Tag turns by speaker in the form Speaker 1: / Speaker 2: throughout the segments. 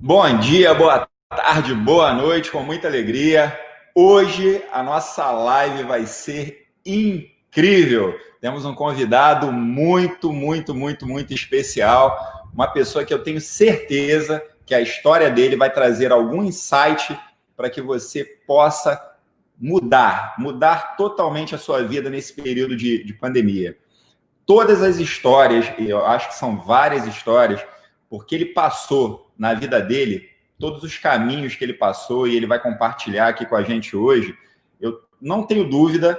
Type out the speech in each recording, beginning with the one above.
Speaker 1: Bom dia, boa tarde, boa noite, com muita alegria. Hoje a nossa live vai ser incrível. Temos um convidado muito especial, uma pessoa que eu tenho certeza que a história dele vai trazer algum insight para que você possa mudar totalmente a sua vida nesse período de pandemia. Todas as histórias, e eu acho que são várias histórias, porque ele passou na vida dele, todos os caminhos que ele passou e ele vai compartilhar aqui com a gente hoje, eu não tenho dúvida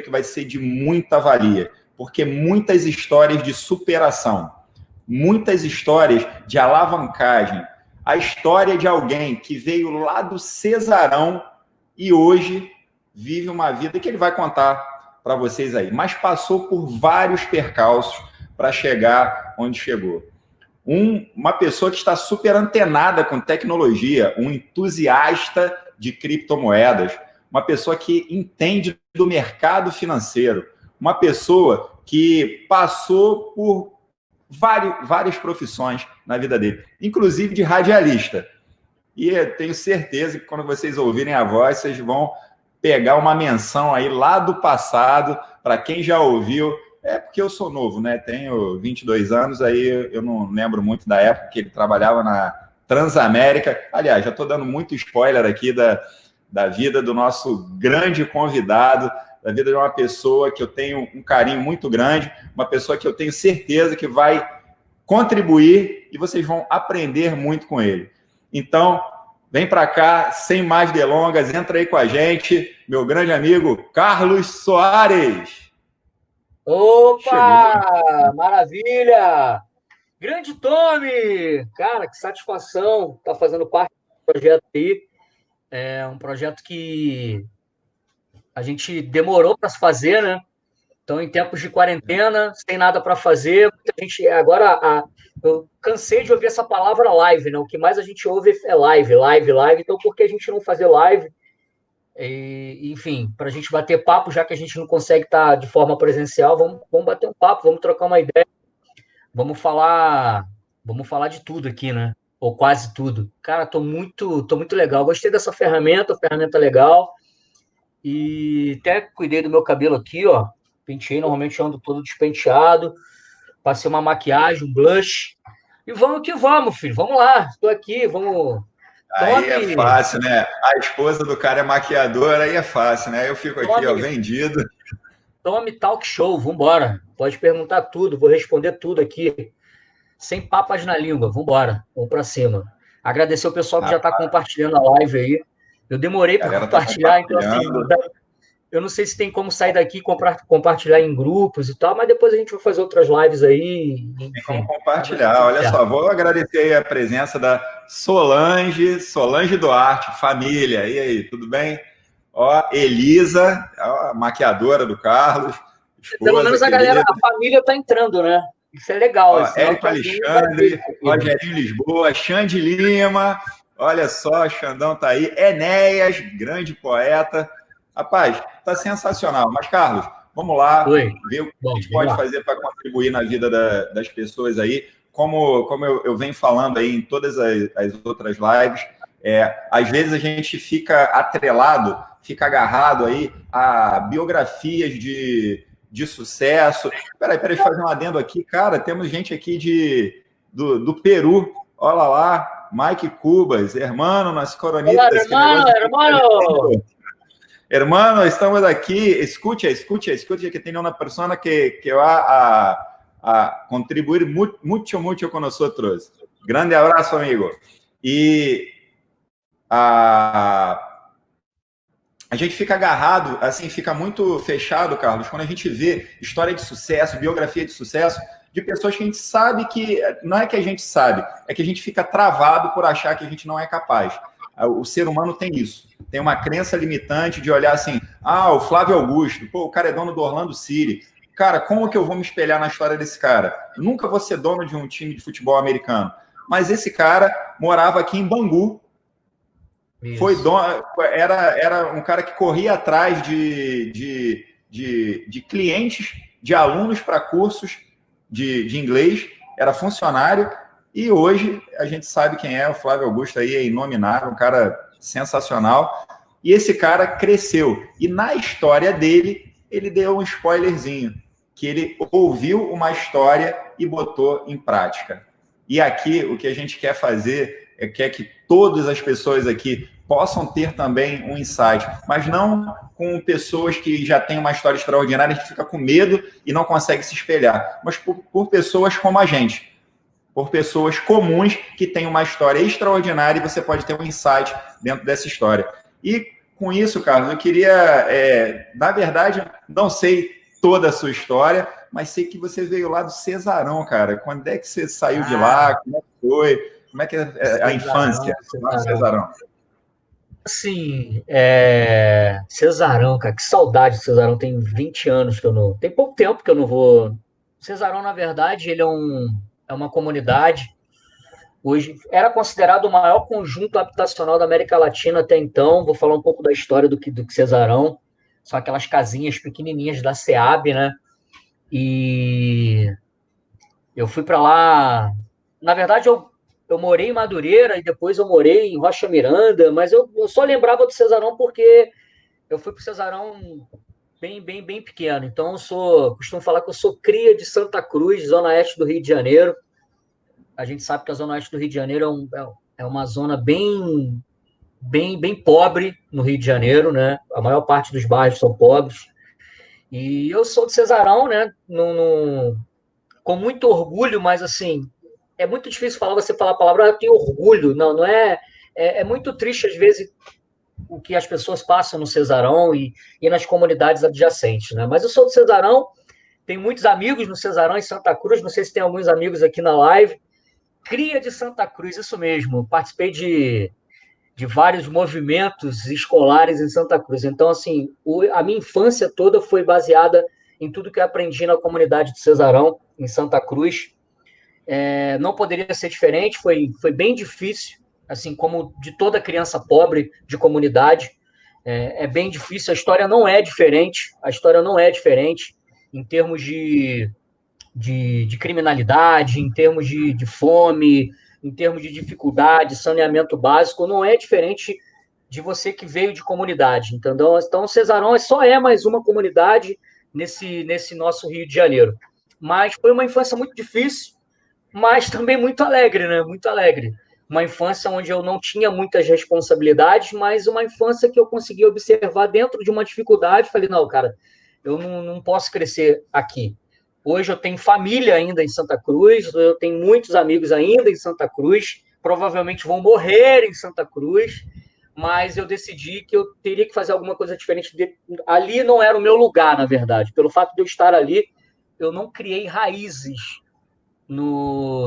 Speaker 1: que vai ser de muita valia, porque muitas histórias de superação, muitas histórias de alavancagem, a história de alguém que veio lá do Cesarão e hoje vive uma vida que ele vai contar para vocês aí, mas passou por vários percalços para chegar onde chegou. Uma pessoa que está super antenada com tecnologia, um entusiasta de criptomoedas, uma pessoa que entende do mercado financeiro, uma pessoa que passou por várias profissões na vida dele, inclusive de radialista. E eu tenho certeza que quando vocês ouvirem a voz, vocês vão pegar uma menção aí lá do passado, para quem já ouviu. É porque eu sou novo, né? Tenho 22 anos, aí eu não lembro muito da época que ele trabalhava na Transamérica. Aliás, já estou dando muito spoiler aqui da vida do nosso grande convidado, da vida de uma pessoa que eu tenho um carinho muito grande, uma pessoa que eu tenho certeza que vai contribuir e vocês vão aprender muito com ele. Então, vem para cá, sem mais delongas, entra aí com a gente, meu grande amigo Carlos Soares.
Speaker 2: Opa!
Speaker 1: Chegou.
Speaker 2: Maravilha! Grande Tommy! Cara, que satisfação estar fazendo parte do projeto aí. É um projeto que a gente demorou para se fazer, né? Então, em tempos de quarentena, sem nada para fazer, muita gente. Eu cansei de ouvir essa palavra live, né? O que mais a gente ouve é live. Então, por que a gente não fazer live? Enfim, para a gente bater papo, já que a gente não consegue estar de forma presencial, vamos bater um papo, vamos trocar uma ideia, vamos falar, vamos falar de tudo aqui, né? Ou quase tudo. Cara, tô muito legal. Gostei dessa ferramenta legal. E até cuidei do meu cabelo aqui, ó. Penteei, normalmente eu ando todo despenteado. Passei uma maquiagem, um blush. E vamos que vamos, filho. Vamos lá. Estou aqui, vamos.
Speaker 1: Aí é
Speaker 2: Tome,
Speaker 1: fácil, né? A esposa do cara é maquiadora, aí é fácil, né? Eu fico aqui, ó,
Speaker 2: tome,
Speaker 1: vendido.
Speaker 2: tome talk show. Vambora. Pode perguntar tudo, vou responder tudo aqui. Sem papas na língua. Vambora. Vamos para cima. Agradecer o pessoal que já está
Speaker 1: A
Speaker 2: compartilhando a live aí. Eu demorei para
Speaker 1: galera tá
Speaker 2: compartilhar, então assim,
Speaker 1: compartilhando.
Speaker 2: eu não sei se tem como sair daqui e compartilhar em grupos e tal, mas depois a gente vai fazer outras lives aí,
Speaker 1: Tem como
Speaker 2: enfim. Vai dar
Speaker 1: compartilhar.
Speaker 2: tudo
Speaker 1: Olha
Speaker 2: certo.
Speaker 1: só, vou agradecer aí a presença da Solange Duarte, família. E aí, tudo bem? Ó, Elisa, a maquiadora do Carlos,
Speaker 2: Pelo
Speaker 1: esposa
Speaker 2: menos a galera,
Speaker 1: querida.
Speaker 2: a família tá entrando, né? Isso é legal,
Speaker 1: Ó,
Speaker 2: senão
Speaker 1: Érico
Speaker 2: que alguém não vai ver
Speaker 1: Alexandre,
Speaker 2: isso aqui, né?
Speaker 1: Rogerinho Lisboa, Xande Lima, olha só, Xandão tá aí, Enéas, grande poeta. Rapaz, tá sensacional. Mas, Carlos, vamos lá,
Speaker 2: Oi.
Speaker 1: ver o que a
Speaker 2: Bom,
Speaker 1: gente
Speaker 2: vamos
Speaker 1: pode
Speaker 2: lá.
Speaker 1: fazer para contribuir na vida das pessoas aí. Como eu venho falando aí em todas as outras lives, às vezes a gente fica atrelado, fica agarrado aí a biografias de sucesso. Peraí, deixa eu fazer um adendo aqui. Cara, temos gente aqui do Peru. Olha lá, Mike Cubas, hermano, nas
Speaker 2: Olá,
Speaker 1: coronitas, que
Speaker 2: hermano,
Speaker 1: negócio.
Speaker 2: hermano!
Speaker 1: Hermano, estamos aqui. Escucha, que tem uma pessoa que vai a contribuir muito com nós. Grande abraço, amigo. E a gente fica agarrado, assim, fica muito fechado, Carlos, quando a gente vê história de sucesso, biografia de sucesso, de pessoas que a gente sabe que, não é que a gente sabe, é que a gente fica travado por achar que a gente não é capaz. O ser humano tem isso, tem uma crença limitante de olhar assim, o Flávio Augusto, pô, o cara é dono do Orlando City, cara, como que eu vou me espelhar na história desse cara? Eu nunca vou ser dono de um time de futebol americano, mas esse cara morava aqui em Bangu, era um cara que corria atrás de clientes, de alunos para cursos de inglês, era funcionário, E hoje a gente sabe quem é, o Flávio Augusto aí é inominável, um cara sensacional. E esse cara cresceu. E na história dele, ele deu um spoilerzinho, que ele ouviu uma história e botou em prática. E aqui, o que a gente quer fazer é que todas as pessoas aqui possam ter também um insight, mas não com pessoas que já têm uma história extraordinária, a gente fica com medo e não consegue se espelhar, mas por pessoas como a gente, por pessoas comuns que têm uma história extraordinária e você pode ter um insight dentro dessa história. E com isso, Carlos, eu queria, na verdade, não sei toda a sua história, mas sei que você veio lá do Cesarão, cara. Quando é que você saiu de lá? Como é que foi? Como é que é a infância lá no Cesarão?
Speaker 2: Assim, Cesarão, cara, que saudade de Cesarão. Tem 20 anos que eu não. Tem pouco tempo que eu não vou. Cesarão, na verdade, ele é uma comunidade. Hoje era considerado o maior conjunto habitacional da América Latina até então. Vou falar um pouco da história do Cesarão. São aquelas casinhas pequenininhas da SEAB, né? E eu fui para lá. Na verdade, eu morei em Madureira e depois eu morei em Rocha Miranda, mas eu só lembrava do Cesarão porque eu fui para o Cesarão bem pequeno. Então, costumo falar que eu sou cria de Santa Cruz, zona oeste do Rio de Janeiro. A gente sabe que a zona oeste do Rio de Janeiro é uma zona bem pobre no Rio de Janeiro, né? A maior parte dos bairros são pobres. E eu sou de Cesarão, né? Com muito orgulho, mas assim, é muito difícil você falar a palavra, eu tenho orgulho. Não é. É muito triste, às vezes, o que as pessoas passam no Cesarão e nas comunidades adjacentes, né? Mas eu sou do Cesarão, tenho muitos amigos no Cesarão, em Santa Cruz, não sei se tem alguns amigos aqui na live. Cria de Santa Cruz, isso mesmo. Participei de vários movimentos escolares em Santa Cruz. Então, assim, a minha infância toda foi baseada em tudo que eu aprendi na comunidade de Cesarão, em Santa Cruz. Não poderia ser diferente, foi bem difícil, assim como de toda criança pobre de comunidade. É bem difícil, a história não é diferente, em termos de criminalidade, em termos de fome, em termos de dificuldade, saneamento básico, não é diferente de você que veio de comunidade, entendeu? Então, Cesarão só é mais uma comunidade nesse nosso Rio de Janeiro. Mas foi uma infância muito difícil, mas também muito alegre, né? Muito alegre. Uma infância onde eu não tinha muitas responsabilidades, mas uma infância que eu consegui observar dentro de uma dificuldade. Falei, não, cara, eu não posso crescer aqui. Hoje eu tenho família ainda em Santa Cruz, eu tenho muitos amigos ainda em Santa Cruz, provavelmente vão morrer em Santa Cruz, mas eu decidi que eu teria que fazer alguma coisa diferente. Ali não era o meu lugar, na verdade. Pelo fato de eu estar ali, eu não criei raízes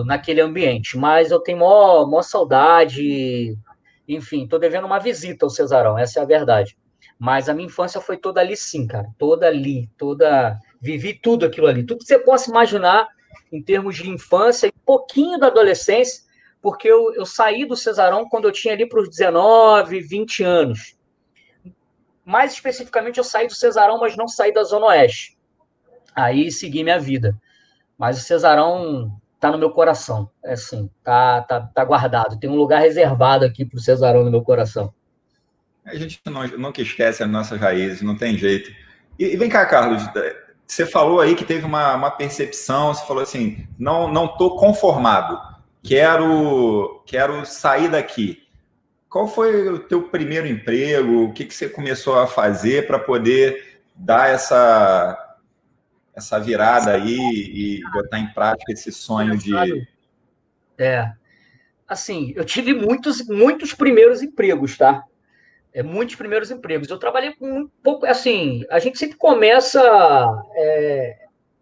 Speaker 2: naquele ambiente, mas eu tenho maior saudade, enfim, estou devendo uma visita ao Cesarão, essa é a verdade. Mas a minha infância foi toda ali sim, cara, toda ali, vivi tudo aquilo ali, tudo que você possa imaginar em termos de infância e um pouquinho da adolescência, porque eu saí do Cesarão quando eu tinha ali para os 19, 20 anos. Mais especificamente, eu saí do Cesarão, mas não saí da Zona Oeste. Aí segui minha vida. Mas o Cesarão tá no meu coração. É assim, tá guardado. Tem um lugar reservado aqui pro Cesarão no meu coração.
Speaker 1: A gente nunca esquece as nossas raízes, não tem jeito. E vem cá, Carlos, você falou aí que teve uma percepção, você falou assim, não estou conformado, quero sair daqui. Qual foi o teu primeiro emprego? O que você começou a fazer para poder dar essa virada aí e botar em prática esse sonho de...
Speaker 2: Assim, eu tive muitos primeiros empregos, tá? Muitos primeiros empregos. Eu trabalhei com um pouco, assim, a gente sempre começa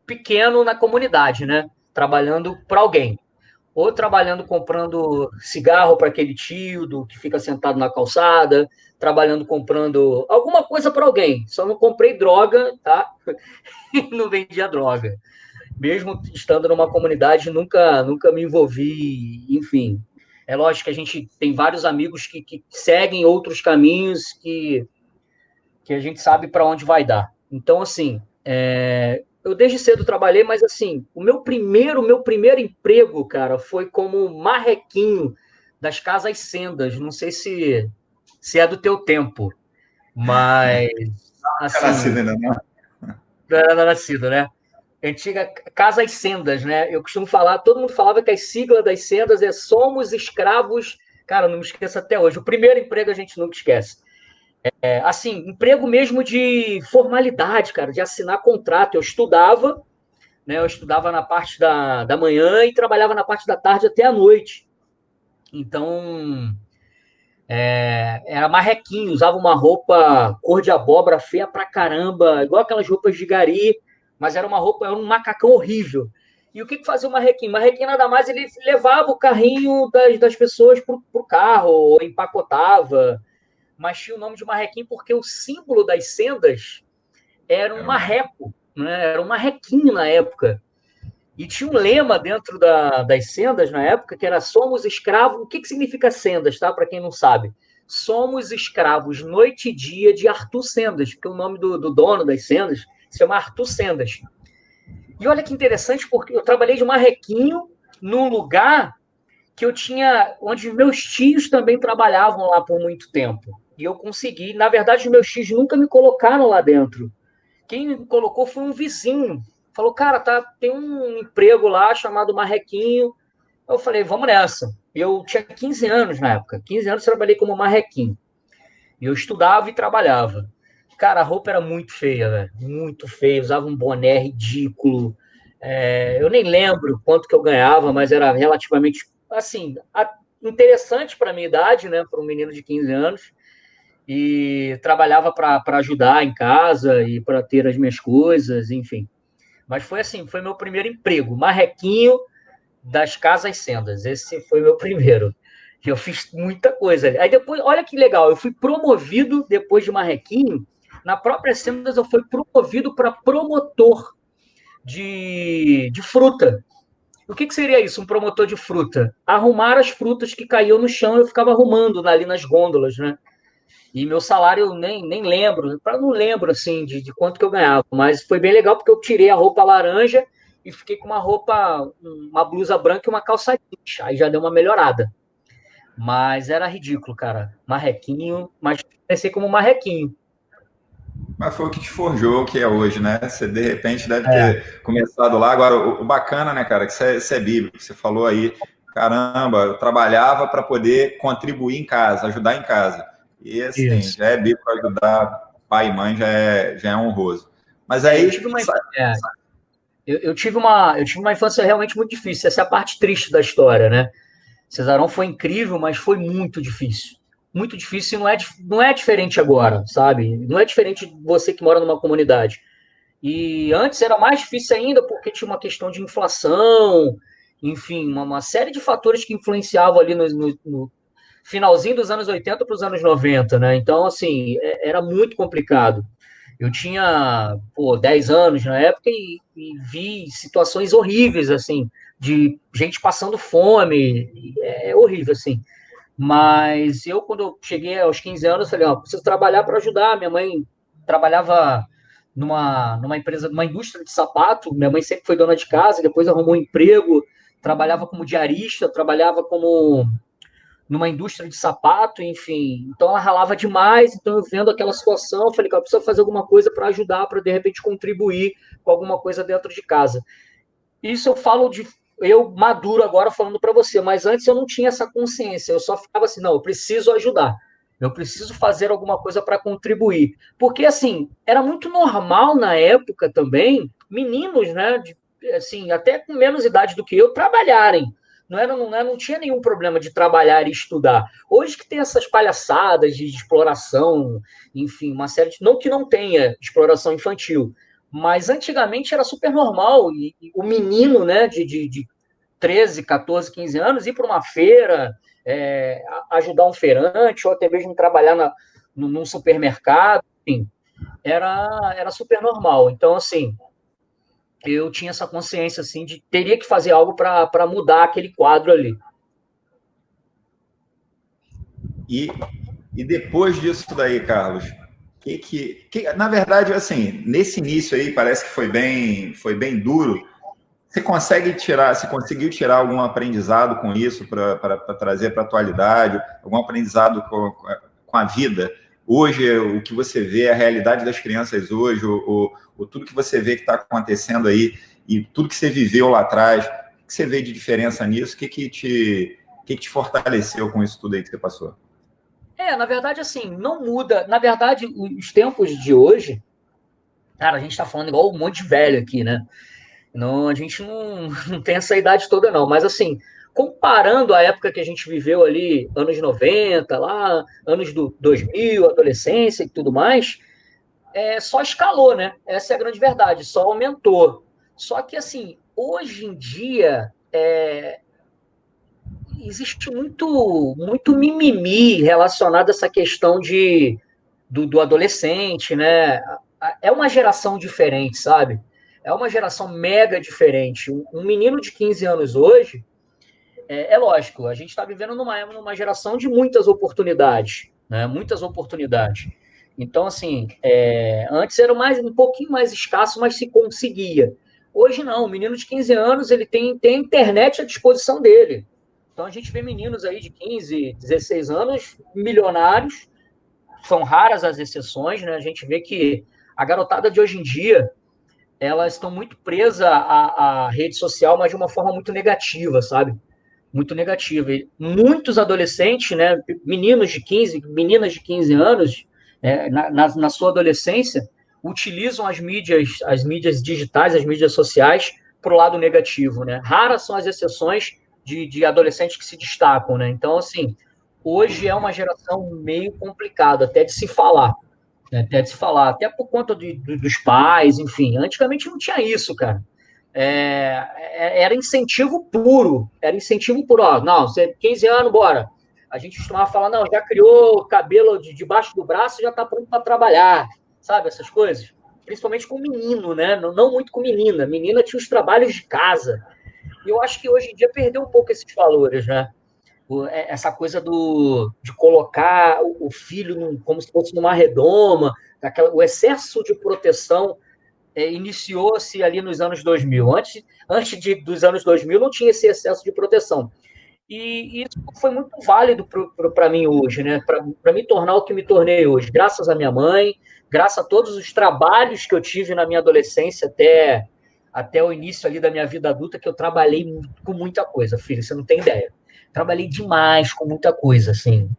Speaker 2: pequeno na comunidade, né? Trabalhando para alguém. Ou trabalhando comprando cigarro para aquele tio que fica sentado na calçada, trabalhando comprando alguma coisa para alguém. Só não comprei droga, tá? Não vendia droga. Mesmo estando numa comunidade, nunca me envolvi, enfim. É lógico que a gente tem vários amigos que seguem outros caminhos que a gente sabe para onde vai dar. Então, assim, eu desde cedo trabalhei, mas assim, o meu primeiro emprego, cara, foi como marrequinho das Casas Sendas. Não sei se é do teu tempo, mas
Speaker 1: Nunca nascido
Speaker 2: assim,
Speaker 1: ainda não.
Speaker 2: não era nascido, né? Antiga Casas Sendas, né? Eu costumo falar, todo mundo falava que a sigla das sendas é Somos Escravos. Cara, não me esqueço até hoje. O primeiro emprego a gente nunca esquece. Assim, emprego mesmo de formalidade, cara, de assinar contrato. Eu estudava, né? Eu estudava na parte da manhã e trabalhava na parte da tarde até a noite. Então, era marrequinho, usava uma roupa cor de abóbora feia pra caramba, igual aquelas roupas de gari, mas era uma roupa, era um macacão horrível. E o que fazia o marrequinho? O marrequinho nada mais, ele levava o carrinho das pessoas pro carro, ou empacotava, mas tinha o nome de marrequinho porque o símbolo das sendas era um
Speaker 1: Era uma...
Speaker 2: marreco, né? Era um marrequinho na época. E tinha um lema dentro das sendas na época que era Somos escravos. O que significa sendas, tá? Para quem não sabe. Somos escravos noite e dia de Arthur Sendas, porque o nome do dono das sendas se chama Arthur Sendas. E olha que interessante, porque eu trabalhei de marrequinho num lugar que eu tinha, onde meus tios também trabalhavam lá por muito tempo. E eu consegui. Na verdade, os meus tios nunca me colocaram lá dentro. Quem me colocou foi um vizinho. Falou, cara, tem um emprego lá chamado Marrequinho. Eu falei, vamos nessa. Eu tinha 15 anos na época. 15 anos eu trabalhei como marrequinho. E eu estudava e trabalhava. Cara, a roupa era muito feia, velho. Muito feia. Usava um boné ridículo. Eu nem lembro quanto que eu ganhava, mas era relativamente, assim, interessante para a minha idade, né? Para um menino de 15 anos. E trabalhava para ajudar em casa e para ter as minhas coisas, enfim. Mas foi assim, foi meu primeiro emprego, marrequinho das Casas Sendas. Esse foi meu primeiro. Eu fiz muita coisa. Aí depois, olha que legal, eu fui promovido depois de marrequinho. Na própria Sendas eu fui promovido para promotor de fruta. O que seria isso, um promotor de fruta? Arrumar as frutas que caíam no chão, eu ficava arrumando ali nas gôndolas, né? E meu salário eu nem lembro, não lembro assim de quanto que eu ganhava, mas foi bem legal porque eu tirei a roupa laranja e fiquei com uma blusa branca e uma calça jeans. Aí já deu uma melhorada. Mas era ridículo, cara. Marrequinho, mas pensei como marrequinho.
Speaker 1: Mas foi o que te forjou o que é hoje, né? Você de repente deve
Speaker 2: É,
Speaker 1: ter começado lá. Agora, o bacana, né, cara, que você é bíblico. Você falou aí, caramba, eu trabalhava para poder contribuir em casa, ajudar em casa. E assim,
Speaker 2: isso.
Speaker 1: já é bíblico ajudar pai e mãe, já é honroso. Mas
Speaker 2: É, eu
Speaker 1: aí,
Speaker 2: tive uma, é, eu tive uma infância realmente muito difícil. Essa é a parte triste da história, né? Cesarão foi incrível, mas foi muito difícil. Muito difícil e não é diferente agora, sabe? Não é diferente de você que mora numa comunidade. E antes era mais difícil ainda porque tinha uma questão de inflação, enfim, uma série de fatores que influenciavam ali no finalzinho dos anos 80 para os anos 90, né? Então, assim, era muito complicado. Eu tinha, 10 anos na época e vi situações horríveis, assim, de gente passando fome. É horrível, assim. Mas eu, quando eu cheguei aos 15 anos, falei, ó, preciso trabalhar para ajudar. Minha mãe trabalhava numa empresa, numa indústria de sapato. Minha mãe sempre foi dona de casa, depois arrumou um emprego, trabalhava como diarista, trabalhava como numa indústria de sapato, enfim. Então ela ralava demais, então eu vendo aquela situação, eu falei que eu preciso fazer alguma coisa para ajudar, para de repente contribuir com alguma coisa dentro de casa. Isso eu falo de eu maduro agora falando para você, mas antes eu não tinha essa consciência, eu só ficava assim, não, eu preciso ajudar. Eu preciso fazer alguma coisa para contribuir. Porque, assim, era muito normal na época também, meninos, né, assim, até com menos idade do que eu, trabalharem. Não tinha nenhum problema de trabalhar e estudar. Hoje que tem essas palhaçadas de exploração, enfim, uma série de. Não que não tenha exploração infantil, mas antigamente era super normal. E o menino, né, de 13, 14, 15 anos, ir para uma feira, ajudar um feirante, ou até mesmo trabalhar num supermercado, enfim, era super normal. Então, assim, eu tinha essa consciência assim de teria que fazer algo para mudar aquele quadro ali.
Speaker 1: e, e depois disso daí, Carlos, Na verdade, assim, nesse início aí, parece que foi bem duro. Você conseguiu tirar algum aprendizado com isso para trazer para a atualidade, algum aprendizado com a vida? Hoje, o que você vê, a realidade das crianças hoje, tudo que você vê que está acontecendo aí, e tudo que você viveu lá atrás, o que você vê de diferença nisso? O que te fortaleceu com isso tudo aí que você passou?
Speaker 2: Na verdade, assim, não muda. Na verdade, os tempos de hoje, cara, a gente tá falando igual um monte de velho aqui, né? Não, a gente não tem essa idade toda, não. Mas, assim, comparando a época que a gente viveu ali, anos 90 lá, anos do 2000, adolescência e tudo mais, só escalou, né? Essa é a grande verdade, só aumentou. Só que, assim, hoje em dia, existe muito mimimi relacionado a essa questão do adolescente, né? É uma geração diferente, sabe? É uma geração mega diferente. Um menino de 15 anos hoje, lógico, a gente está vivendo numa geração de muitas oportunidades, né? Muitas oportunidades. Então, assim, antes era um pouquinho mais escasso, mas se conseguia. Hoje não, o menino de 15 anos ele tem a internet à disposição dele. Então a gente vê meninos aí de 15, 16 anos, milionários, são raras as exceções, né? A gente vê que a garotada de hoje em dia, elas estão muito presas à rede social, mas de uma forma muito negativa, sabe? Muito negativa. E muitos adolescentes, né, meninos de 15, meninas de 15 anos, na sua adolescência, utilizam as mídias digitais, as mídias sociais, para o lado negativo, né? Raras são as exceções de adolescentes que se destacam, né? Então, assim, hoje é uma geração meio complicada até de se falar, né? Até por conta dos pais, enfim. Antigamente não tinha isso, cara. Era incentivo puro, ó, não, você 15 anos, bora. A gente costumava falar, não, já criou cabelo debaixo do braço, já tá pronto para trabalhar, sabe, essas coisas. Principalmente com menino, né? Não muito com menina. Menina tinha os trabalhos de casa. E eu acho que hoje em dia perdeu um pouco esses valores, né? Essa coisa de colocar o filho como se fosse numa redoma, o excesso de proteção iniciou-se ali nos anos 2000. Dos anos 2000 não tinha esse excesso de proteção. E isso foi muito válido para mim hoje, né? Para me tornar o que me tornei hoje. Graças à minha mãe, graças a todos os trabalhos que eu tive na minha adolescência até o início ali da minha vida adulta, que eu trabalhei com muita coisa, filho, você não tem ideia. Trabalhei demais com muita coisa, assim.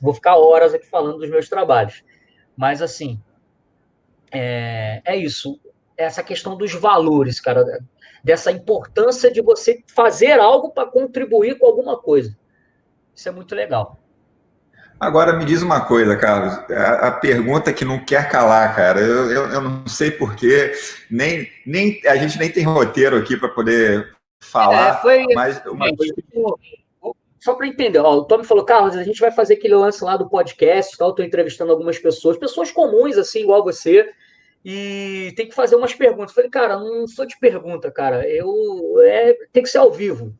Speaker 2: Vou ficar horas aqui falando dos meus trabalhos. Mas, assim, isso. Essa questão dos valores, cara, dessa importância de você fazer algo para contribuir com alguma coisa. Isso é muito legal.
Speaker 1: Agora me diz uma coisa, Carlos, a pergunta que não quer calar, cara. Eu não sei porquê, a gente nem tem roteiro aqui para poder falar, mas uma coisa.
Speaker 2: Só para entender, ó, o Tom falou, Carlos, a gente vai fazer aquele lance lá do podcast, tal, estou entrevistando algumas pessoas comuns, assim, igual você, e tem que fazer umas perguntas. Eu falei, cara, não sou de pergunta, cara. Tem que ser ao vivo.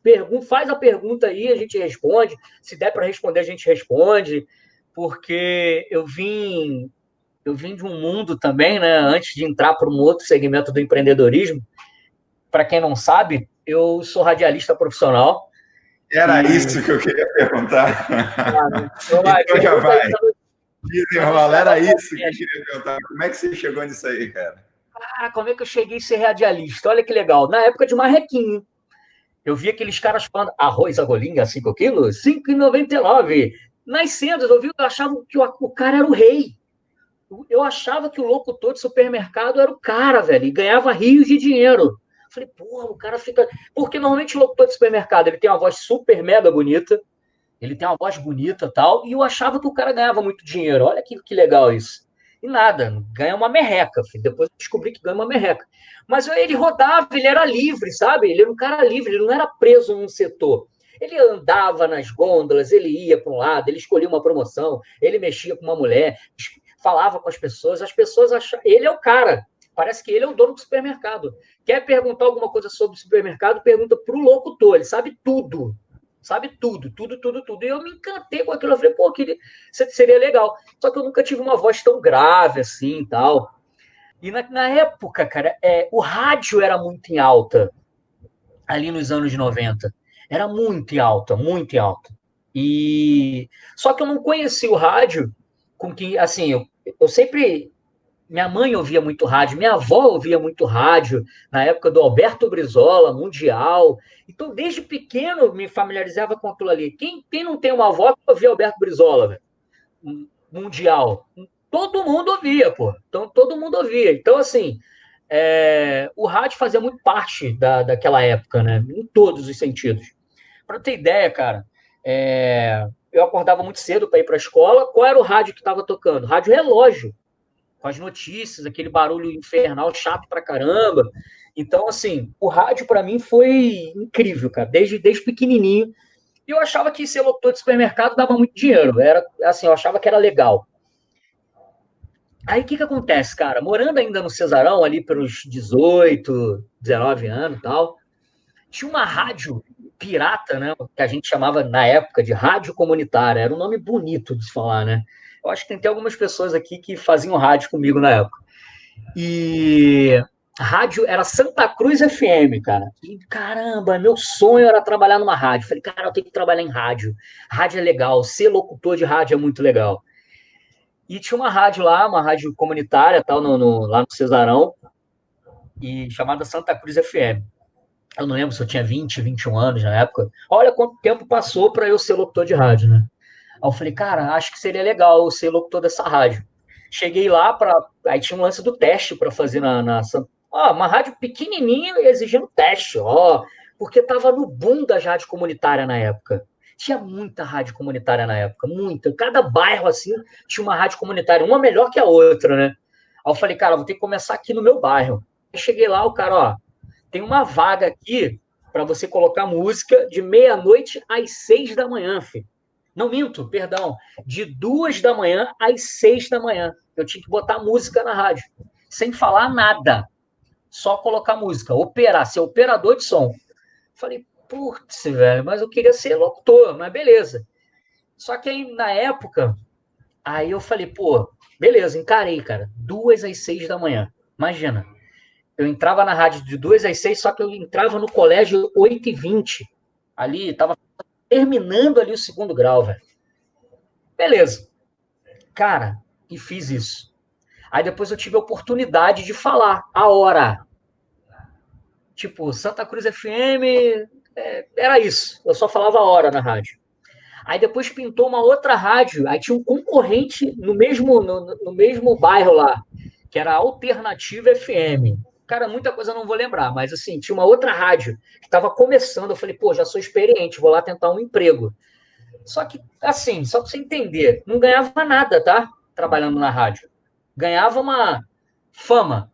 Speaker 2: Faz a pergunta aí, a gente responde. Se der para responder, a gente responde. Porque eu vim de um mundo também, né? Antes de entrar para um outro segmento do empreendedorismo. Para quem não sabe, eu sou radialista profissional.
Speaker 1: Era isso que eu queria perguntar. Então já vai. Desenrola, era isso que eu queria perguntar. Como é que você chegou nisso aí, cara?
Speaker 2: Como é que eu cheguei a ser radialista? Olha que legal. Na época de marrequinho, eu vi aqueles caras falando arroz agolinha, 5 quilos, 5,99. Nas cenas, eu achava que o cara era o rei. Eu achava que o locutor de supermercado era o cara, velho, e ganhava rios de dinheiro. Falei, porra, o cara fica. Porque normalmente o locutor de supermercado ele tem uma voz super mega bonita, ele tem uma voz bonita e tal, e eu achava que o cara ganhava muito dinheiro. Olha que legal isso. E nada, ganha uma merreca, filho. Depois eu descobri que ganha uma merreca. Mas ele rodava, ele era livre, sabe? Ele era um cara livre, ele não era preso num setor. Ele andava nas gôndolas, ele ia para um lado, ele escolhia uma promoção, ele mexia com uma mulher, falava com as pessoas achavam. Ele é o cara. Parece que ele é o dono do supermercado. Quer perguntar alguma coisa sobre o supermercado, pergunta para o locutor, ele sabe tudo. sabe tudo, tudo, tudo, tudo. E eu me encantei com aquilo, eu falei, pô, seria legal. Só que eu nunca tive uma voz tão grave assim e tal. E na época, cara, o rádio era muito em alta, ali nos anos 90. Era muito em alta, muito em alta. E só que eu não conhecia o rádio com que, assim, eu sempre minha mãe ouvia muito rádio, minha avó ouvia muito rádio, na época do Alberto Brizola, Mundial. Então, desde pequeno, me familiarizava com aquilo ali. Quem não tem uma avó que ouvia Alberto Brizola, velho? Mundial? Todo mundo ouvia, pô. Então, todo mundo ouvia. Então, assim, o rádio fazia muito parte daquela época, né? Em todos os sentidos. Para ter ideia, cara, eu acordava muito cedo para ir para a escola. Qual era o rádio que estava tocando? Rádio Relógio, com as notícias, aquele barulho infernal, chato pra caramba. Então, assim, o rádio para mim foi incrível, cara, desde pequenininho. E eu achava que ser locutor de supermercado dava muito dinheiro. Era assim, eu achava que era legal. Aí o que acontece, cara? Morando ainda no Cesarão, ali pelos 18, 19 anos e tal, tinha uma rádio pirata, né? Que a gente chamava na época de rádio comunitária. Era um nome bonito de se falar, né? Eu acho que tem até algumas pessoas aqui que faziam rádio comigo na época. E a rádio era Santa Cruz FM, cara. E caramba, meu sonho era trabalhar numa rádio. Falei, cara, eu tenho que trabalhar em rádio. Rádio é legal, ser locutor de rádio é muito legal. E tinha uma rádio lá, uma rádio comunitária, tal, lá no Cesarão, e chamada Santa Cruz FM. Eu não lembro se eu tinha 20, 21 anos na época. Olha quanto tempo passou para eu ser locutor de rádio, né? Aí eu falei, cara, acho que seria legal eu ser locutor dessa rádio. Cheguei lá, aí tinha um lance do teste para fazer uma rádio pequenininha exigindo teste, porque tava no boom da rádio comunitária na época. Tinha muita rádio comunitária na época, muita. Cada bairro, assim, tinha uma rádio comunitária, uma melhor que a outra, né? Aí eu falei, cara, vou ter que começar aqui no meu bairro. Aí cheguei lá, o cara, tem uma vaga aqui para você colocar música de meia-noite às 6 da manhã, filho. Não minto, perdão. De 2 da manhã às 6 da manhã. Eu tinha que botar música na rádio. Sem falar nada. Só colocar música. Operar, ser operador de som. Falei, putz, velho, mas eu queria ser locutor, mas beleza. Só que aí, na época, aí eu falei, pô, beleza, encarei, cara. 2 às 6 da manhã. Imagina. Eu entrava na rádio de 2 às 6, só que eu entrava no colégio 8h20. Ali, tava terminando ali o segundo grau, velho. Beleza. Cara, e fiz isso. Aí depois eu tive a oportunidade de falar a hora. Tipo, Santa Cruz FM, era isso. Eu só falava a hora na rádio. Aí depois pintou uma outra rádio, aí tinha um concorrente no mesmo bairro lá, que era a Alternativa FM. Cara, muita coisa eu não vou lembrar, mas assim, tinha uma outra rádio que estava começando. Eu falei, pô, já sou experiente, vou lá tentar um emprego. Só que, assim, só para você entender, não ganhava nada, tá? Trabalhando na rádio. Ganhava uma fama,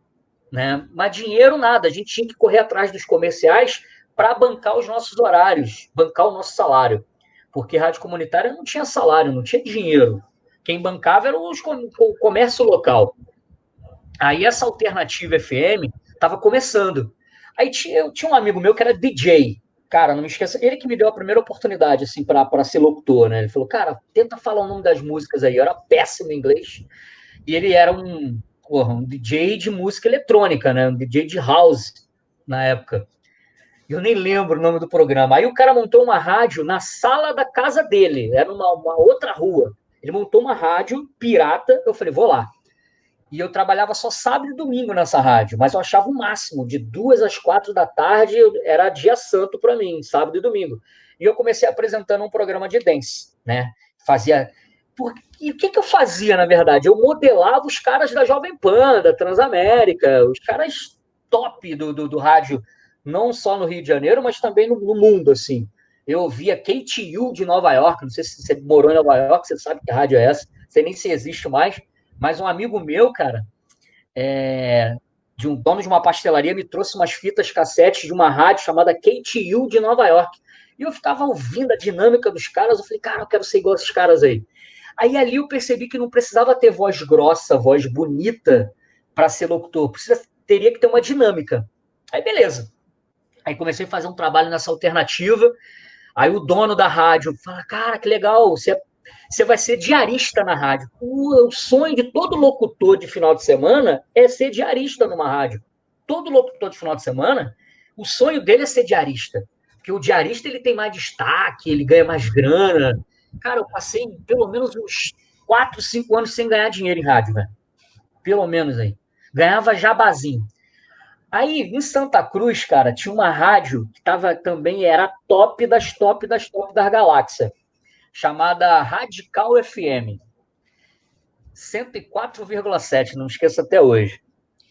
Speaker 2: né? Mas dinheiro nada. A gente tinha que correr atrás dos comerciais para bancar os nossos horários, bancar o nosso salário. Porque rádio comunitária não tinha salário, não tinha dinheiro. Quem bancava era o comércio local. Aí essa Alternativa FM estava começando. Aí tinha um amigo meu que era DJ. Cara, não me esqueça, ele que me deu a primeira oportunidade, assim, para ser locutor, né? Ele falou, cara, tenta falar o nome das músicas aí. Eu era péssimo em inglês. E ele era um DJ de música eletrônica, né? Um DJ de house na época. Eu nem lembro o nome do programa. Aí o cara montou uma rádio na sala da casa dele. Era uma outra rua. Ele montou uma rádio pirata. Eu falei, vou lá. E eu trabalhava só sábado e domingo nessa rádio, mas eu achava o máximo, de 2 às 4 da tarde era dia santo para mim, sábado e domingo. E eu comecei apresentando um programa de dance, né? Fazia. E o que eu fazia, na verdade? Eu modelava os caras da Jovem Pan, da Transamérica, os caras top do rádio, não só no Rio de Janeiro, mas também no mundo, assim. Eu ouvia KTU de Nova York, não sei se você morou em Nova York, você sabe que rádio é essa, não sei nem se existe mais, mas um amigo meu, cara, de um dono de uma pastelaria, me trouxe umas fitas cassete de uma rádio chamada KTU de Nova York. E eu ficava ouvindo a dinâmica dos caras. Eu falei, cara, eu quero ser igual a esses caras aí. Aí ali eu percebi que não precisava ter voz grossa, voz bonita para ser locutor. Teria que ter uma dinâmica. Aí beleza. Aí comecei a fazer um trabalho nessa Alternativa. Aí o dono da rádio fala, cara, que legal, você vai ser diarista na rádio. O sonho de todo locutor de final de semana é ser diarista numa rádio. Todo locutor de final de semana, o sonho dele é ser diarista. Porque o diarista ele tem mais destaque, ele ganha mais grana. Cara, eu passei pelo menos uns 4, 5 anos sem ganhar dinheiro em rádio, velho. Pelo menos aí. Ganhava jabazinho. Aí, em Santa Cruz, cara, tinha uma rádio que tava, também era top das top das top da galáxia, chamada Radical FM. 104,7, não esqueço até hoje.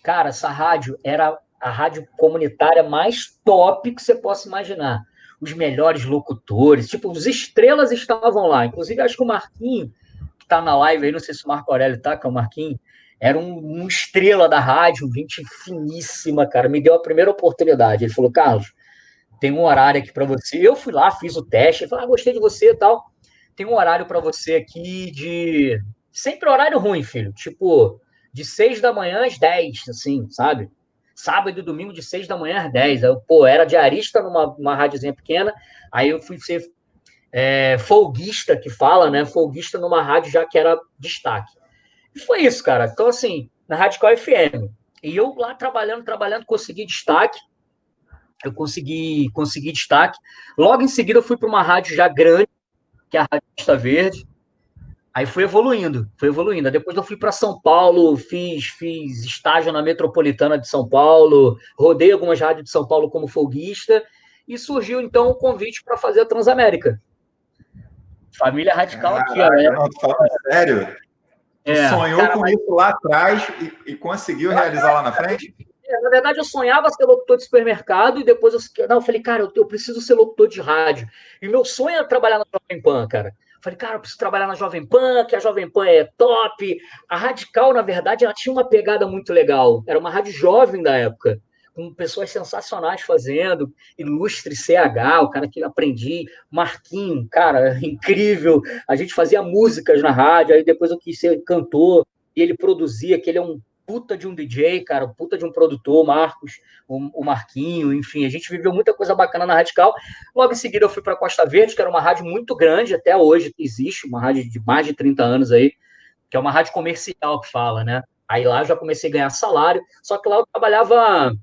Speaker 2: Cara, essa rádio era a rádio comunitária mais top que você possa imaginar. Os melhores locutores, tipo, os estrelas estavam lá. Inclusive, acho que o Marquinho, que tá na live aí, não sei se o Marco Aurélio tá, que é o Marquinho, era um estrela da rádio, gente finíssima, cara. Me deu a primeira oportunidade. Ele falou, Carlos, tem um horário aqui para você. Eu fui lá, fiz o teste, ele falou, gostei de você e tal. Tem um horário para você aqui de. Sempre horário ruim, filho. Tipo, de 6 da manhã às 10, assim, sabe? Sábado e domingo, de 6 da manhã às 10. Eu, era diarista numa rádiozinha pequena. Aí eu fui ser folguista, que fala, né? Folguista numa rádio já que era destaque. E foi isso, cara. Então, assim, na Radical FM. E eu lá trabalhando, consegui destaque. Eu consegui destaque. Logo em seguida, eu fui para uma rádio já grande, que é a Rádio Costa Verde. Aí fui evoluindo. Depois eu fui para São Paulo, fiz estágio na Metropolitana de São Paulo, rodei algumas rádios de São Paulo como folguista, e surgiu então o convite para fazer a Transamérica. Família radical aqui, ó.
Speaker 1: Não, tô falando sério. Tu sonhou com isso lá atrás e conseguiu realizar lá na frente?
Speaker 2: Na verdade, eu sonhava ser locutor de supermercado e depois eu falei, cara, eu preciso ser locutor de rádio. E meu sonho era trabalhar na Jovem Pan, cara. Falei, cara, eu preciso trabalhar na Jovem Pan, que a Jovem Pan é top. A Radical, na verdade, ela tinha uma pegada muito legal. Era uma rádio jovem da época, com pessoas sensacionais fazendo. Ilustre CH, o cara que eu aprendi. Marquinho, cara, incrível. A gente fazia músicas na rádio, aí depois eu quis ser cantor. E ele produzia, que ele é um puta de um DJ, cara, puta de um produtor, Marcos, o Marquinho, enfim, a gente viveu muita coisa bacana na Radical. Logo em seguida eu fui para Costa Verde, que era uma rádio muito grande, até hoje existe, uma rádio de mais de 30 anos aí, que é uma rádio comercial que fala, né? Aí lá eu já comecei a ganhar salário, só que lá eu trabalhava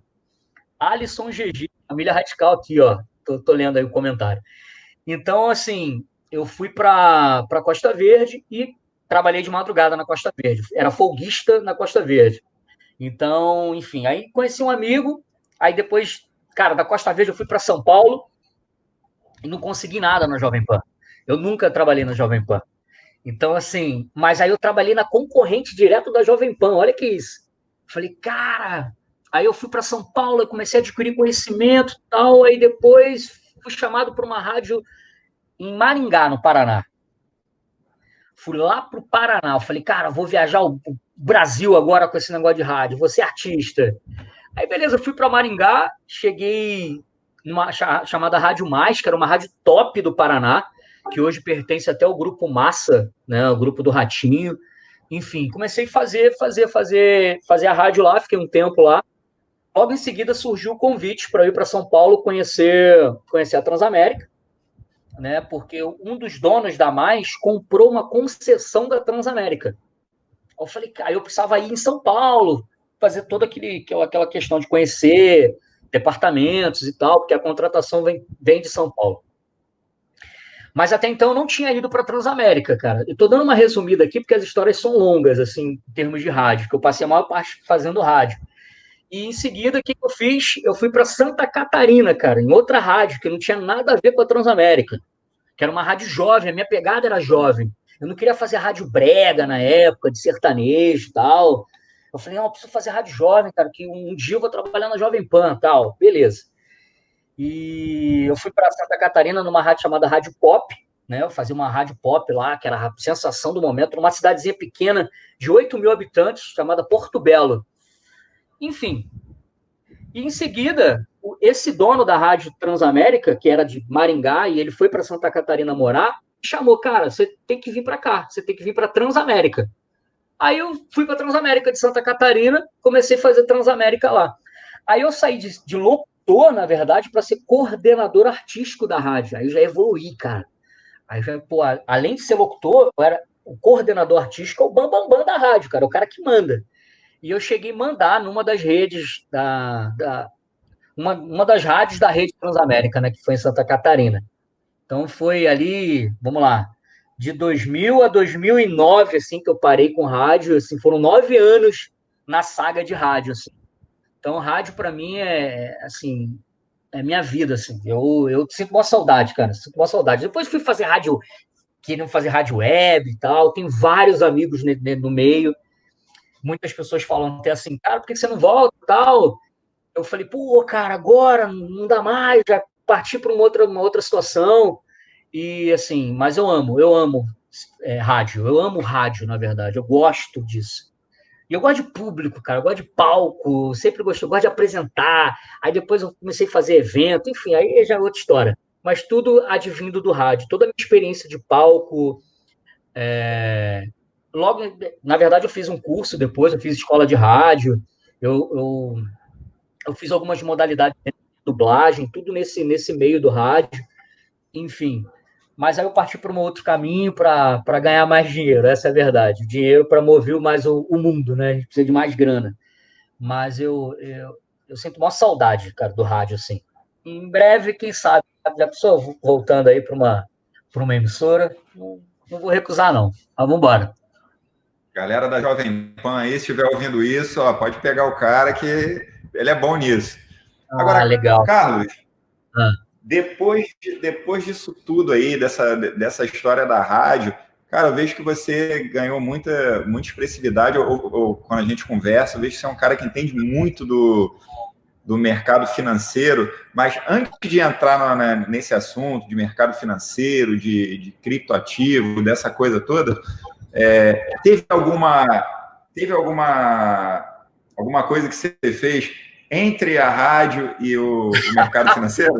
Speaker 2: Alisson GG, família Radical aqui, ó, tô lendo aí o comentário. Então, assim, eu fui para Costa Verde e trabalhei de madrugada na Costa Verde. Era folguista na Costa Verde. Então, enfim, aí conheci um amigo, aí depois, cara, da Costa Verde eu fui para São Paulo e não consegui nada na Jovem Pan. Eu nunca trabalhei na Jovem Pan. Então, assim, mas aí eu trabalhei na concorrente direto da Jovem Pan, olha que isso. Falei, cara, aí eu fui para São Paulo, comecei a adquirir conhecimento e tal, aí depois fui chamado para uma rádio em Maringá, no Paraná. Fui lá pro Paraná. Eu falei, cara, vou viajar o Brasil agora com esse negócio de rádio, vou ser artista. Aí, beleza, eu fui para Maringá, cheguei numa chamada Rádio Mais, que era uma rádio top do Paraná, que hoje pertence até ao grupo Massa, né, o grupo do Ratinho. Enfim, comecei a fazer a rádio lá, fiquei um tempo lá. Logo em seguida surgiu o convite para ir para São Paulo conhecer a Transamérica, né? Porque um dos donos da Mais comprou uma concessão da Transamérica. Eu falei, cara, eu precisava ir em São Paulo, fazer toda aquela questão de conhecer departamentos e tal, porque a contratação vem de São Paulo. Mas até então eu não tinha ido para a Transamérica, cara. Eu tô dando uma resumida aqui, porque as histórias são longas, assim, em termos de rádio, que eu passei a maior parte fazendo rádio. E em seguida, o que eu fiz? Eu fui para Santa Catarina, cara, em outra rádio, que não tinha nada a ver com a Transamérica, que era uma rádio jovem, a minha pegada era jovem. Eu não queria fazer rádio brega na época, de sertanejo e tal. Eu falei, não, eu preciso fazer rádio jovem, cara, que um dia eu vou trabalhar na Jovem Pan, tal. Beleza. E eu fui para Santa Catarina numa rádio chamada Rádio Pop, né? Eu fazia uma rádio pop lá, que era a sensação do momento, numa cidadezinha pequena de 8 mil habitantes, chamada Porto Belo. Enfim. E em seguida, esse dono da rádio Transamérica, que era de Maringá, e ele foi para Santa Catarina morar, chamou, cara, você tem que vir para cá, você tem que vir para Transamérica. Aí eu fui para Transamérica de Santa Catarina, comecei a fazer Transamérica lá. Aí eu saí de tô, na verdade, para ser coordenador artístico da rádio. Aí eu já evoluí, cara. Aí já, pô, além de ser locutor, eu era o coordenador artístico, é o bambambam bam, bam da rádio, cara, o cara que manda. E eu cheguei a mandar numa das redes uma das rádios da Rede Transamérica, né, que foi em Santa Catarina. Então foi ali, vamos lá, de 2000 a 2009, assim, que eu parei com rádio, assim, foram 9 anos na saga de rádio, assim. Então rádio para mim assim, é minha vida, assim. Eu sinto uma saudade, cara, sinto uma saudade. Depois fui fazer rádio, querendo fazer rádio web e tal, tem vários amigos no meio. Muitas pessoas falam até assim, cara, por que você não volta e tal? Eu falei, pô, cara, agora não dá mais, já parti para uma outra situação. E assim, mas eu amo rádio, eu amo rádio, na verdade, eu gosto disso. E eu gosto de público, cara, eu gosto de palco, sempre gostei, eu gosto de apresentar. Aí depois eu comecei a fazer evento, enfim, aí já é outra história. Mas tudo advindo do rádio, toda a minha experiência de palco. Logo, na verdade, eu fiz um curso depois, eu fiz escola de rádio, eu, eu, eu fiz algumas modalidades de dublagem, tudo nesse meio do rádio, enfim. Mas aí eu parti para um outro caminho para ganhar mais dinheiro, essa é a verdade. Dinheiro para mover mais o mundo, né? A gente precisa de mais grana. Mas eu sinto uma saudade, cara, do rádio, assim. Em breve, quem sabe, já pessoa voltando aí para uma emissora, não vou recusar, não. Mas vamos embora.
Speaker 1: Galera da Jovem Pan aí, se estiver ouvindo isso, ó, pode pegar o cara que ele é bom nisso.
Speaker 2: Ah,
Speaker 1: Agora,
Speaker 2: legal.
Speaker 1: Carlos,
Speaker 2: Ah.
Speaker 1: depois disso tudo aí, dessa história da rádio, cara, eu vejo que você ganhou muita expressividade, ou quando a gente conversa, eu vejo que você é um cara que entende muito do mercado financeiro, mas antes de entrar nesse assunto de mercado financeiro, de criptoativo, dessa coisa toda, teve alguma coisa que você fez entre a rádio e o mercado financeiro?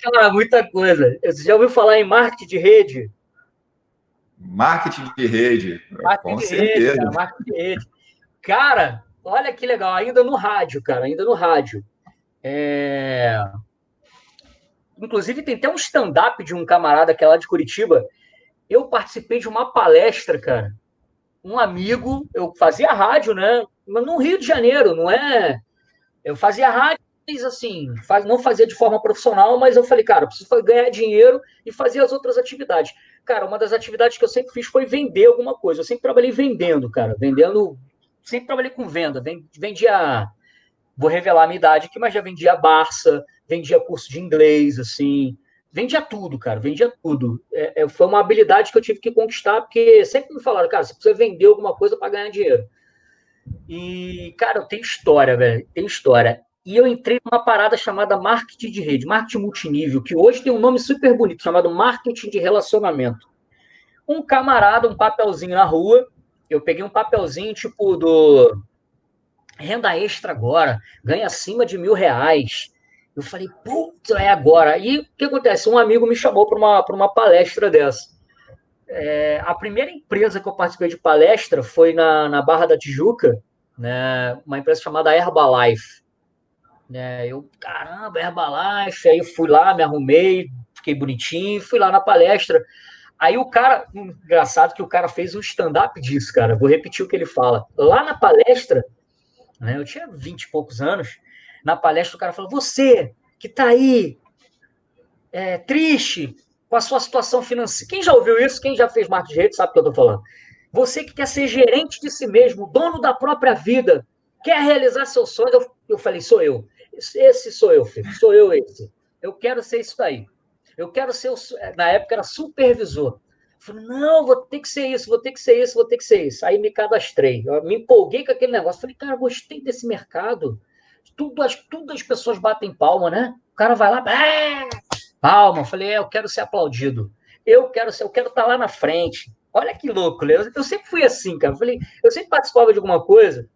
Speaker 2: Cara, muita coisa. Você já ouviu falar em marketing de rede?
Speaker 1: Marketing de rede,
Speaker 2: Marketing
Speaker 1: com
Speaker 2: de rede,
Speaker 1: certeza.
Speaker 2: cara, marketing de rede. Cara, olha que legal, ainda no rádio, cara, ainda no rádio. É... Inclusive, tem até um stand-up de um camarada que é lá de Curitiba. Eu participei de uma palestra, cara. Um amigo, eu fazia rádio, né? Mas no Rio de Janeiro, não é. Eu fazia rádio, mas assim, não fazia de forma profissional, mas eu falei, cara, eu preciso ganhar dinheiro e fazer as outras atividades. Cara, uma das atividades que eu sempre fiz foi vender alguma coisa. Eu sempre trabalhei vendendo, cara. Vendendo. Sempre trabalhei com venda. Vendia. Vou revelar a minha idade aqui, mas já vendia Barça, vendia curso de inglês, assim. Vendia tudo, cara, vendia tudo. Foi uma habilidade que eu tive que conquistar, porque sempre me falaram, cara, você precisa vender alguma coisa para ganhar dinheiro. E, cara, eu tenho história, velho, tem história. E eu entrei numa parada chamada marketing de rede, marketing multinível, que hoje tem um nome super bonito, chamado marketing de relacionamento. Um camarada, um papelzinho na rua, eu peguei um papelzinho tipo do renda extra agora, ganha acima de R$ 1.000. Eu falei, putz, é agora. E o que acontece? Um amigo me chamou para uma palestra dessa. A primeira empresa que eu participei de palestra foi na Barra da Tijuca, né, uma empresa chamada Herbalife. Né, caramba, Herbalife. Aí eu fui lá, me arrumei, fiquei bonitinho, fui lá na palestra. Aí o cara, engraçado que o cara fez um stand-up disso, cara. Vou repetir o que ele fala. Lá na palestra, né, eu tinha 20 e poucos anos, na palestra o cara falou, você que está aí triste com a sua situação financeira. Quem já ouviu isso? Quem já fez marketing de rede sabe o que eu estou falando. Você que quer ser gerente de si mesmo, dono da própria vida, quer realizar seus sonhos. Eu falei, sou eu. Esse sou eu, filho. Sou eu esse. Eu quero ser isso daí. Eu quero ser, na época era supervisor. Eu falei, não, vou ter que ser isso, vou ter que ser isso, vou ter que ser isso. Aí me cadastrei. Eu me empolguei com aquele negócio. Falei, cara, gostei desse mercado. Tudo as pessoas batem palma, né? O cara vai lá, palma. Eu falei, eu quero ser aplaudido. Eu quero estar lá na frente. Olha que louco, né? Eu sempre fui assim, cara. Eu sempre participava de alguma coisa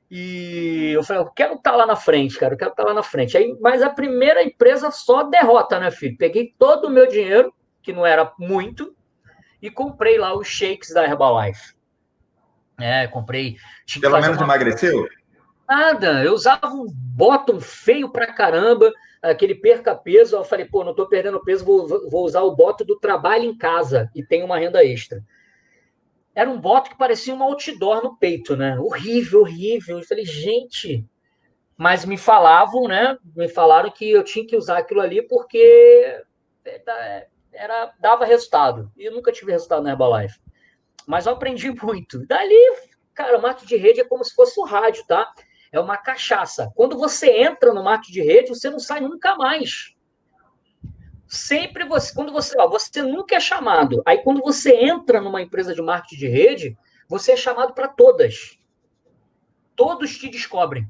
Speaker 2: e eu falei, eu quero estar lá na frente, cara. Eu quero estar lá na frente. Aí, mas a primeira empresa só derrota, né, filho? Peguei todo o meu dinheiro, que não era muito, e comprei lá os shakes da Herbalife. Comprei. Tinha que
Speaker 1: Pelo
Speaker 2: fazer
Speaker 1: menos
Speaker 2: uma.
Speaker 1: emagreceu?
Speaker 2: Nada, eu usava um bottom feio pra caramba. aquele perca peso, eu falei, pô, não estou perdendo peso, vou usar o boto do trabalho em casa e tenho uma renda extra. Era um boto que parecia um outdoor no peito, né? Horrível, horrível. Eu falei, gente, mas me falavam, né? Me falaram que eu tinha que usar aquilo ali porque dava resultado. E eu nunca tive resultado na Herbalife. Mas eu aprendi muito. Dali, cara, o marketing de rede é como se fosse um rádio, tá? É uma cachaça. Quando você entra no marketing de rede, você não sai nunca mais. Sempre você nunca é chamado. Aí quando você entra numa empresa de marketing de rede, você é chamado para todas. Todos te descobrem.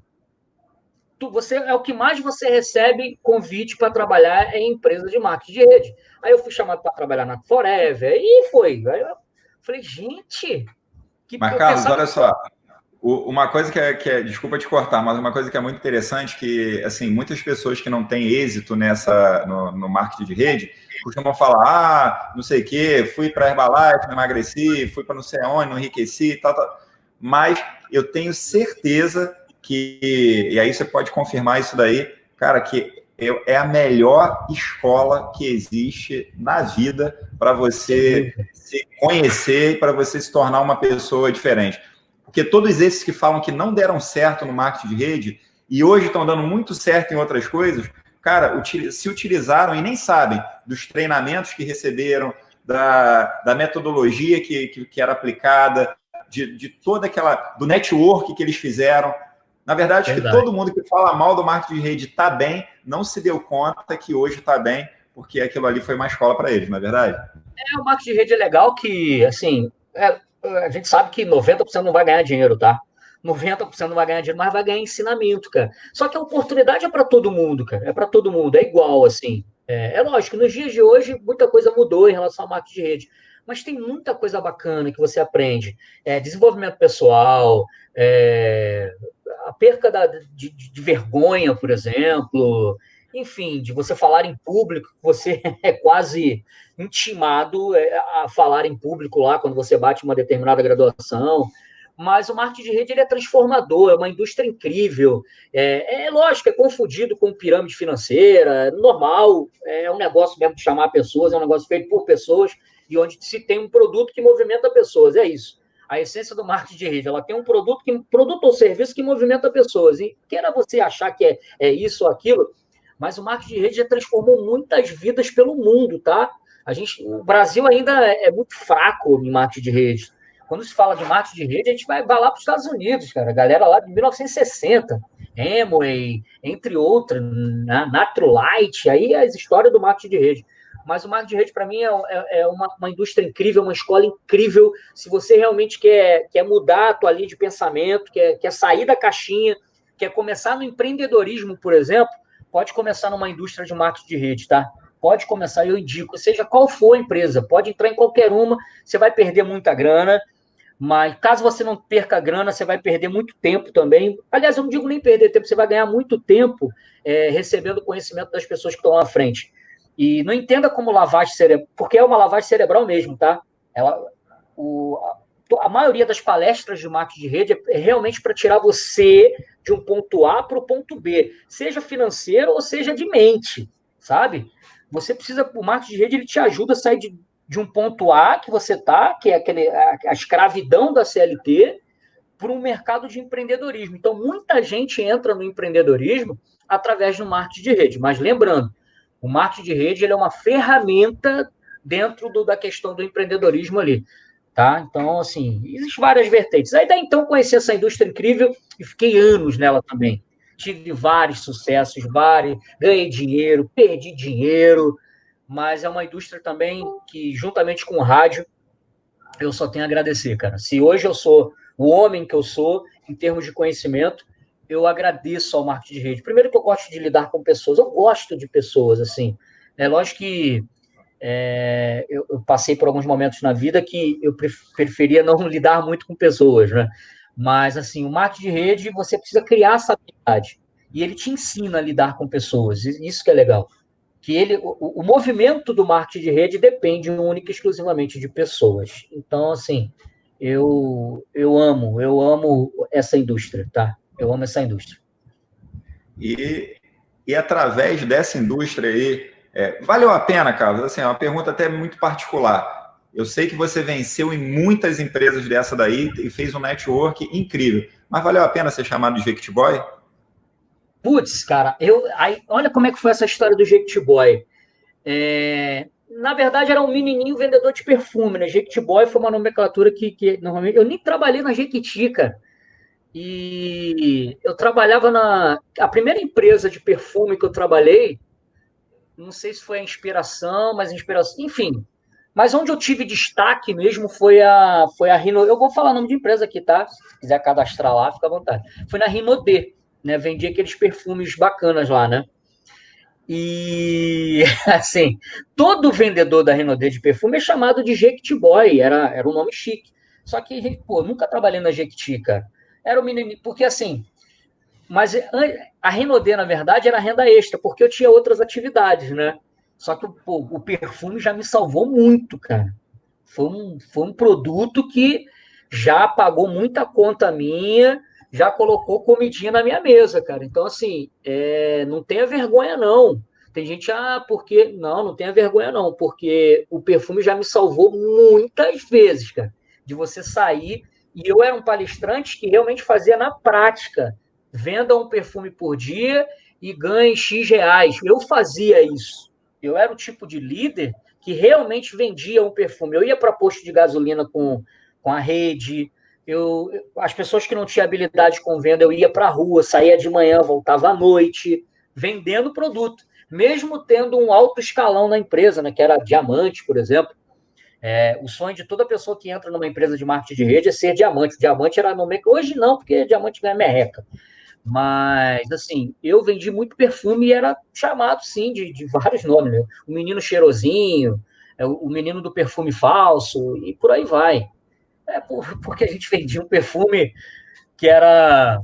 Speaker 2: Você é o que mais você recebe convite para trabalhar em empresa de marketing de rede. Aí eu fui chamado para trabalhar na Forever e foi. Aí eu falei, gente, que
Speaker 1: Mas,
Speaker 2: eu
Speaker 1: Carlos,
Speaker 2: pensava.
Speaker 1: olha só, uma coisa desculpa te cortar, mas uma coisa que é muito interessante que, assim, muitas pessoas que não têm êxito no marketing de rede costumam falar, não sei o quê, fui para Herbalife, não emagreci, fui para não sei onde, não enriqueci, tal, tal. Mas eu tenho certeza que, e aí você pode confirmar isso daí, cara, que é a melhor escola que existe na vida para você se conhecer e para você se tornar uma pessoa diferente. Porque todos esses que falam que não deram certo no marketing de rede e hoje estão dando muito certo em outras coisas, cara, se utilizaram e nem sabem dos treinamentos que receberam, da metodologia que era aplicada, de toda aquela, do network que eles fizeram. Na verdade, que todo mundo que fala mal do marketing de rede está bem, não se deu conta que hoje está bem, porque aquilo ali foi uma escola para eles, não é verdade?
Speaker 2: O marketing de rede é legal que, assim, a gente sabe que 90% não vai ganhar dinheiro, tá? 90% não vai ganhar dinheiro, mas vai ganhar ensinamento, cara. Só que a oportunidade é para todo mundo, cara. É para todo mundo, é igual, assim. É lógico, nos dias de hoje, muita coisa mudou em relação ao marketing de rede. Mas tem muita coisa bacana que você aprende. Desenvolvimento pessoal, a perca de vergonha, por exemplo. Enfim, de você falar em público, você é quase intimado a falar em público lá quando você bate uma determinada graduação. Mas o marketing de rede ele é transformador, é uma indústria incrível. Lógico, é confundido com pirâmide financeira, é normal, é um negócio mesmo de chamar pessoas, é um negócio feito por pessoas e onde se tem um produto que movimenta pessoas, é isso. A essência do marketing de rede, ela tem um produto ou serviço que movimenta pessoas. E queira você achar que é isso ou aquilo, mas o marketing de rede já transformou muitas vidas pelo mundo, tá? O Brasil ainda é muito fraco em marketing de rede. Quando se fala de marketing de rede, a gente vai lá para os Estados Unidos, cara. A galera lá de 1960, Amway, entre outras, Natrolite, aí as histórias do marketing de rede. Mas o marketing de rede, para mim, é uma indústria incrível, uma escola incrível. Se você realmente quer mudar a tua linha de pensamento, quer sair da caixinha, quer começar no empreendedorismo, por exemplo, pode começar numa indústria de marketing de rede, tá? Pode começar, eu indico, seja qual for a empresa, pode entrar em qualquer uma, você vai perder muita grana, mas caso você não perca grana, você vai perder muito tempo também. Aliás, eu não digo nem perder tempo, você vai ganhar muito tempo recebendo conhecimento das pessoas que estão à frente. E não entenda como lavagem cerebral, porque é uma lavagem cerebral mesmo, tá? A maioria das palestras de marketing de rede é realmente para tirar você de um ponto A para o ponto B, seja financeiro ou seja de mente, sabe? Você precisa, o marketing de rede ele te ajuda a sair de um ponto A que você está, que é a escravidão da CLT, para um mercado de empreendedorismo. Então, muita gente entra no empreendedorismo através do marketing de rede. Mas lembrando, o marketing de rede ele é uma ferramenta dentro da questão do empreendedorismo ali. Tá? Então, assim, existem várias vertentes. Aí daí, então, conheci essa indústria incrível e fiquei anos nela também. Tive vários sucessos, ganhei dinheiro, perdi dinheiro, mas é uma indústria também que, juntamente com o rádio, eu só tenho a agradecer, cara. Se hoje eu sou o homem que eu sou, em termos de conhecimento, eu agradeço ao marketing de rede. Primeiro que eu gosto de lidar com pessoas, eu gosto de pessoas, assim. É lógico que eu passei por alguns momentos na vida que eu preferia não lidar muito com pessoas, né? Mas, assim, o marketing de rede, você precisa criar essa habilidade. E ele te ensina a lidar com pessoas. Isso que é legal. O movimento do marketing de rede depende única e exclusivamente de pessoas. Então, assim, eu amo essa indústria, tá? Eu amo essa indústria.
Speaker 1: E e através dessa indústria aí, valeu a pena, Carlos? Assim, é uma pergunta até muito particular. Eu sei que você venceu em muitas empresas dessa daí e fez um network incrível, mas valeu a pena ser chamado de Jequiti Boy?
Speaker 2: Putz, cara, olha como é que foi essa história do Jequiti Boy. Na verdade, era um menininho vendedor de perfume, né? Jequiti Boy foi uma nomenclatura que normalmente... Eu nem trabalhei na Jequiti, cara. E eu trabalhava na... A primeira empresa de perfume que eu trabalhei, não sei se foi a inspiração, mas inspiração... Enfim, mas onde eu tive destaque mesmo foi a Rino... Eu vou falar o nome de empresa aqui, tá? Se quiser cadastrar lá, fica à vontade. Foi na Rinodê, né? Vendia aqueles perfumes bacanas lá, né? E, assim, todo vendedor da Renaudet de perfume é chamado de Jequiti Boy, era um nome chique. Só que, pô, nunca trabalhei na Jequiti, cara. Era o menino, porque assim, mas a Renaudet, na verdade, era renda extra, porque eu tinha outras atividades, né? Só que, pô, o perfume já me salvou muito, cara. Foi um produto que já pagou muita conta minha, já colocou comidinha na minha mesa, cara. Então, assim, não tenha vergonha, não. Tem gente, porque. Não tenha vergonha, não, porque o perfume já me salvou muitas vezes, cara, de você sair. E eu era um palestrante que realmente fazia na prática. Venda um perfume por dia e ganhe X reais. Eu fazia isso. Eu era o tipo de líder que realmente vendia um perfume. Eu ia para posto de gasolina com a rede, as pessoas que não tinham habilidade com venda, eu ia para a rua, saía de manhã, voltava à noite, vendendo produto, mesmo tendo um alto escalão na empresa, né, que era diamante, por exemplo. O sonho de toda pessoa que entra numa empresa de marketing de rede é ser diamante. O diamante era no meio. Hoje não, porque diamante ganha merreca. Mas, assim, eu vendi muito perfume e era chamado, sim, de vários nomes, né? O menino cheirosinho, o menino do perfume falso, e por aí vai. Porque a gente vendia um perfume que era,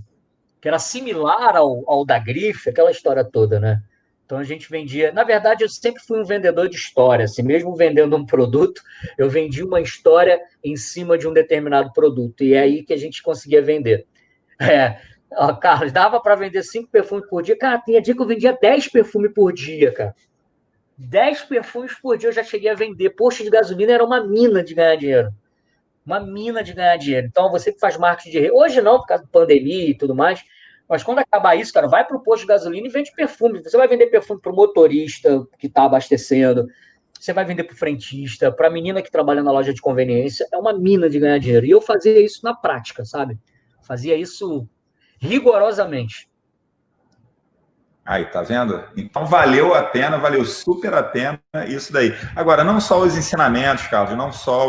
Speaker 2: que era similar ao da grife, aquela história toda, né? Então a gente vendia. Na verdade, eu sempre fui um vendedor de história. Assim, mesmo vendendo um produto, eu vendi uma história em cima de um determinado produto. E é aí que a gente conseguia vender. É, Carlos, dava para vender 5 perfumes por dia. Cara, tinha dia que eu vendia 10 perfumes por dia, cara. 10 perfumes por dia eu já cheguei a vender. Posto de gasolina era uma mina de ganhar dinheiro. Uma mina de ganhar dinheiro. Então, você que faz marketing de rede, hoje não, por causa da pandemia e tudo mais, mas quando acabar isso, cara, vai para o posto de gasolina e vende perfume. Você vai vender perfume para o motorista que está abastecendo, você vai vender para o frentista, para a menina que trabalha na loja de conveniência. É uma mina de ganhar dinheiro. E eu fazia isso na prática, sabe? Fazia isso rigorosamente.
Speaker 1: Aí, tá vendo? Então valeu a pena, valeu super a pena isso daí. Agora, não só os ensinamentos, Carlos, não só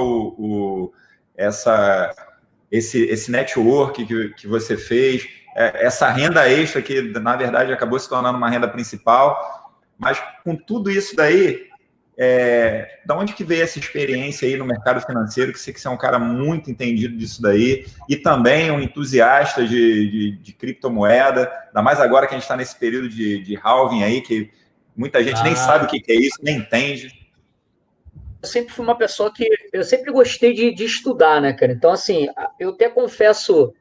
Speaker 1: esse network que você fez, essa renda extra que, na verdade, acabou se tornando uma renda principal, mas com tudo isso daí, da onde que veio essa experiência aí no mercado financeiro, que você é um cara muito entendido disso daí, e também um entusiasta de criptomoeda, ainda mais agora que a gente está nesse período de halving aí, que muita gente nem sabe o que é isso, nem entende.
Speaker 2: Eu sempre fui uma pessoa que eu sempre gostei de estudar, né, cara? Então, assim, eu até confesso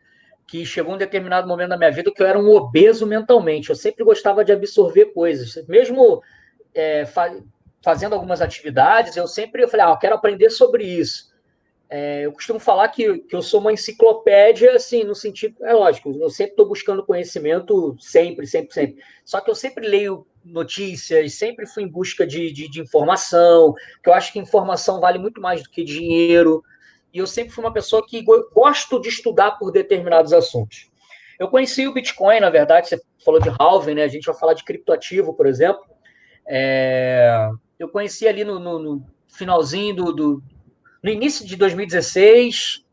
Speaker 2: que chegou um determinado momento da minha vida que eu era um obeso mentalmente. Eu sempre gostava de absorver coisas. Mesmo fazendo algumas atividades, eu falei, eu quero aprender sobre isso. Eu costumo falar que eu sou uma enciclopédia, assim, no sentido, é lógico, eu sempre estou buscando conhecimento, sempre, sempre, sempre. Só que eu sempre leio notícias, sempre fui em busca de informação, que eu acho que informação vale muito mais do que dinheiro. E eu sempre fui uma pessoa que gosto de estudar por determinados assuntos. Eu conheci o Bitcoin, na verdade, você falou de halving, né? A gente vai falar de criptoativo, por exemplo. Eu conheci ali no finalzinho no início de 2016,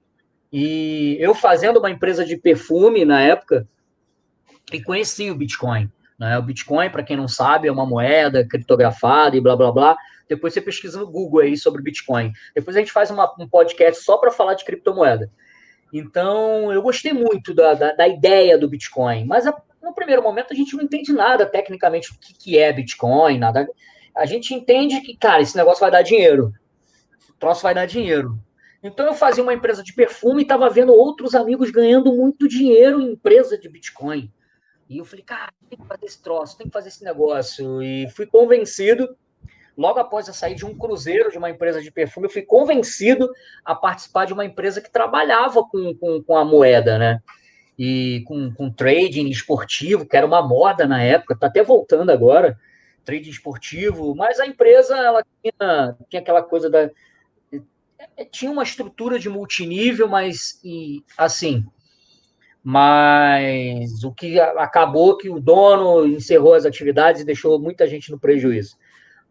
Speaker 2: e eu fazendo uma empresa de perfume na época, e conheci o Bitcoin. Né? O Bitcoin, para quem não sabe, é uma moeda criptografada e blá, blá, blá. Depois você pesquisa no Google aí sobre Bitcoin. Depois a gente faz um podcast só para falar de criptomoeda. Então, eu gostei muito da ideia do Bitcoin, mas no primeiro momento a gente não entende nada tecnicamente o que é Bitcoin, nada. A gente entende que, cara, esse negócio vai dar dinheiro. O troço vai dar dinheiro. Então, eu fazia uma empresa de perfume e estava vendo outros amigos ganhando muito dinheiro em empresa de Bitcoin. E eu falei, cara, tem que fazer esse troço, tem que fazer esse negócio. E fui convencido, logo após eu sair de um cruzeiro de uma empresa de perfume, eu fui convencido a participar de uma empresa que trabalhava com a moeda, né? E com trading esportivo, que era uma moda na época, está até voltando agora, trading esportivo, mas a empresa ela tinha aquela coisa da. Tinha uma estrutura de multinível, mas assim. Mas o que acabou que o dono encerrou as atividades e deixou muita gente no prejuízo.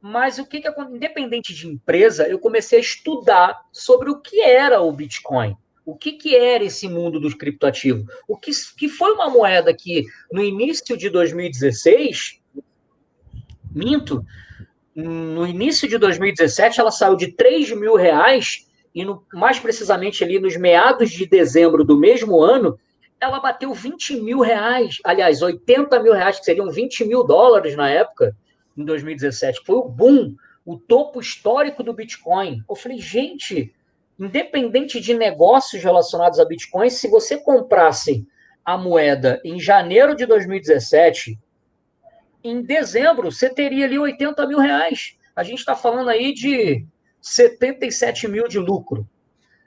Speaker 2: Mas o que independente de empresa, eu comecei a estudar sobre o que era o Bitcoin. O que era esse mundo dos criptoativos? O que foi uma moeda que, no início de 2016, minto, no início de 2017, ela saiu de R$ 3.000 e, mais precisamente, ali nos meados de dezembro do mesmo ano, ela bateu R$ 20.000. Aliás, R$ 80.000, que seriam US$ 20.000 na época, em 2017. Foi o boom, o topo histórico do Bitcoin. Eu falei, gente, independente de negócios relacionados a Bitcoin, se você comprasse a moeda em janeiro de 2017, em dezembro você teria ali R$ 80.000. A gente está falando aí de 77 mil de lucro.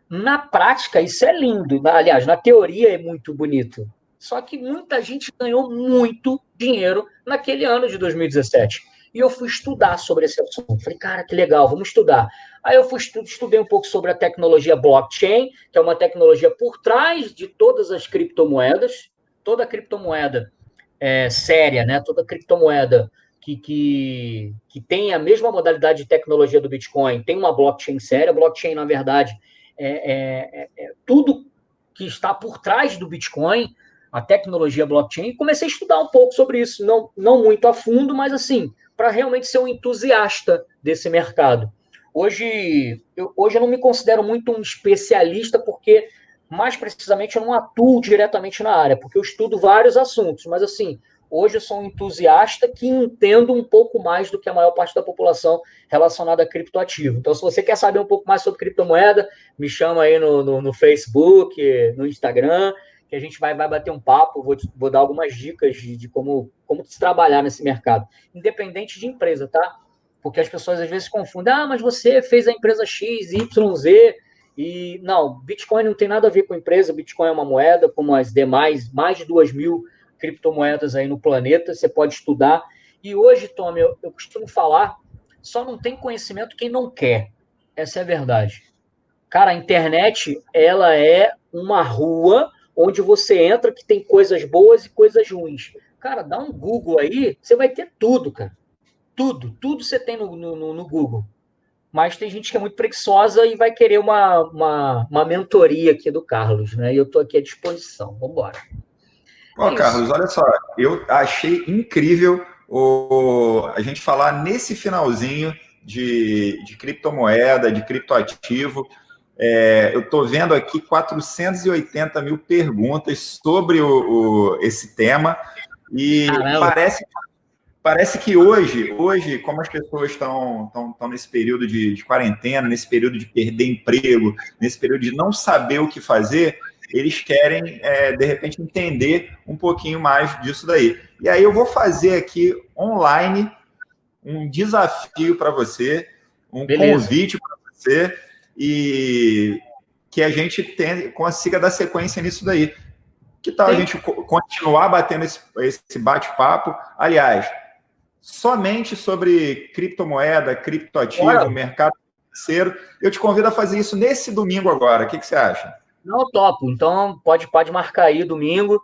Speaker 2: Na prática, isso é lindo. Aliás, na teoria é muito bonito. Só que muita gente ganhou muito dinheiro naquele ano de 2017. E eu fui estudar sobre esse assunto. Falei, cara, que legal, vamos estudar. Aí eu estudei um pouco sobre a tecnologia blockchain, que é uma tecnologia por trás de todas as criptomoedas. Toda criptomoeda séria, né? Toda criptomoeda que tem a mesma modalidade de tecnologia do Bitcoin tem uma blockchain séria. Blockchain, na verdade, tudo que está por trás do Bitcoin, a tecnologia blockchain, e comecei a estudar um pouco sobre isso, não muito a fundo, mas assim, para realmente ser um entusiasta desse mercado. Hoje eu não me considero muito um especialista, porque, mais precisamente, eu não atuo diretamente na área, porque eu estudo vários assuntos, mas assim, hoje eu sou um entusiasta que entendo um pouco mais do que a maior parte da população relacionada a criptoativo. Então, se você quer saber um pouco mais sobre criptomoeda, me chama aí no Facebook, no Instagram, que a gente vai bater um papo, vou dar algumas dicas de como se trabalhar nesse mercado, independente de empresa, tá? Porque as pessoas às vezes confundem, mas você fez a empresa X, Y, Z, e não, Bitcoin não tem nada a ver com empresa, Bitcoin é uma moeda, como as demais, mais de 2.000 criptomoedas aí no planeta, você pode estudar. E hoje, Tom, eu costumo falar, só não tem conhecimento quem não quer. Essa é a verdade. Cara, a internet, ela é uma rua onde você entra que tem coisas boas e coisas ruins. Cara, dá um Google aí, você vai ter tudo, cara. Tudo você tem no Google. Mas tem gente que é muito preguiçosa e vai querer uma mentoria aqui do Carlos, né? E eu estou aqui à disposição. Vamos embora.
Speaker 1: Ó, Carlos, olha só, eu achei incrível a gente falar nesse finalzinho de criptomoeda, de criptoativo. Eu estou vendo aqui 480 mil perguntas sobre esse tema e parece que hoje, como as pessoas estão nesse período de quarentena, nesse período de perder emprego, nesse período de não saber o que fazer, eles querem, de repente, entender um pouquinho mais disso daí. E aí eu vou fazer aqui online um desafio para você, um convite para você, e que a gente consiga dar sequência nisso daí. Que tal a gente continuar batendo esse bate-papo? Aliás, somente sobre criptomoeda, criptoativo, mercado financeiro. Eu te convido a fazer isso nesse domingo agora. O que você acha?
Speaker 2: Não, topo. Então, pode marcar aí domingo.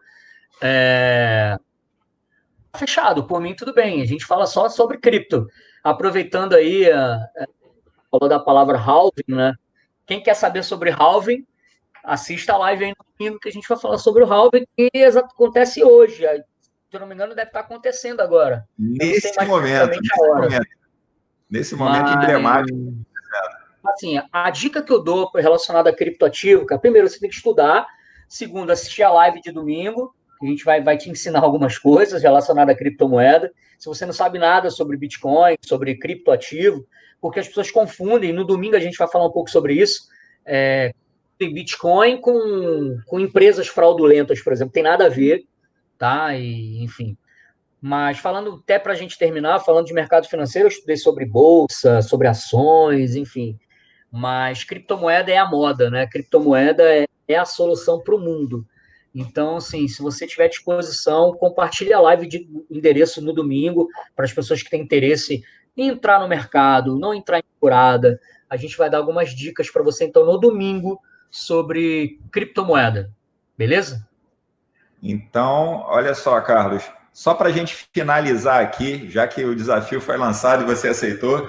Speaker 2: Fechado, por mim tudo bem. A gente fala só sobre cripto. Aproveitando aí, falou da palavra halving, né? Quem quer saber sobre halving, assista a live aí no domingo que a gente vai falar sobre o halving, que acontece hoje. Se eu não me engano, deve estar acontecendo agora.
Speaker 1: Nesse momento emblemático.
Speaker 2: Assim, a dica que eu dou relacionada a criptoativo, cara, primeiro, você tem que estudar. Segundo, assistir a live de domingo, que a gente vai te ensinar algumas coisas relacionadas à criptomoeda. Se você não sabe nada sobre Bitcoin, sobre criptoativo, porque as pessoas confundem, no domingo a gente vai falar um pouco sobre isso, tem Bitcoin com empresas fraudulentas, por exemplo, tem nada a ver. tá? E, enfim. Mas falando até para a gente terminar, falando de mercado financeiro, eu estudei sobre bolsa, sobre ações, enfim. Mas criptomoeda é a moda, né? Criptomoeda é a solução para o mundo. Então, assim, se você tiver disposição, compartilhe a live de endereço no domingo para as pessoas que têm interesse em entrar no mercado, não entrar em furada. A gente vai dar algumas dicas para você, então, no domingo sobre criptomoeda. Beleza?
Speaker 1: Então, olha só, Carlos, só para a gente finalizar aqui, já que o desafio foi lançado e você aceitou,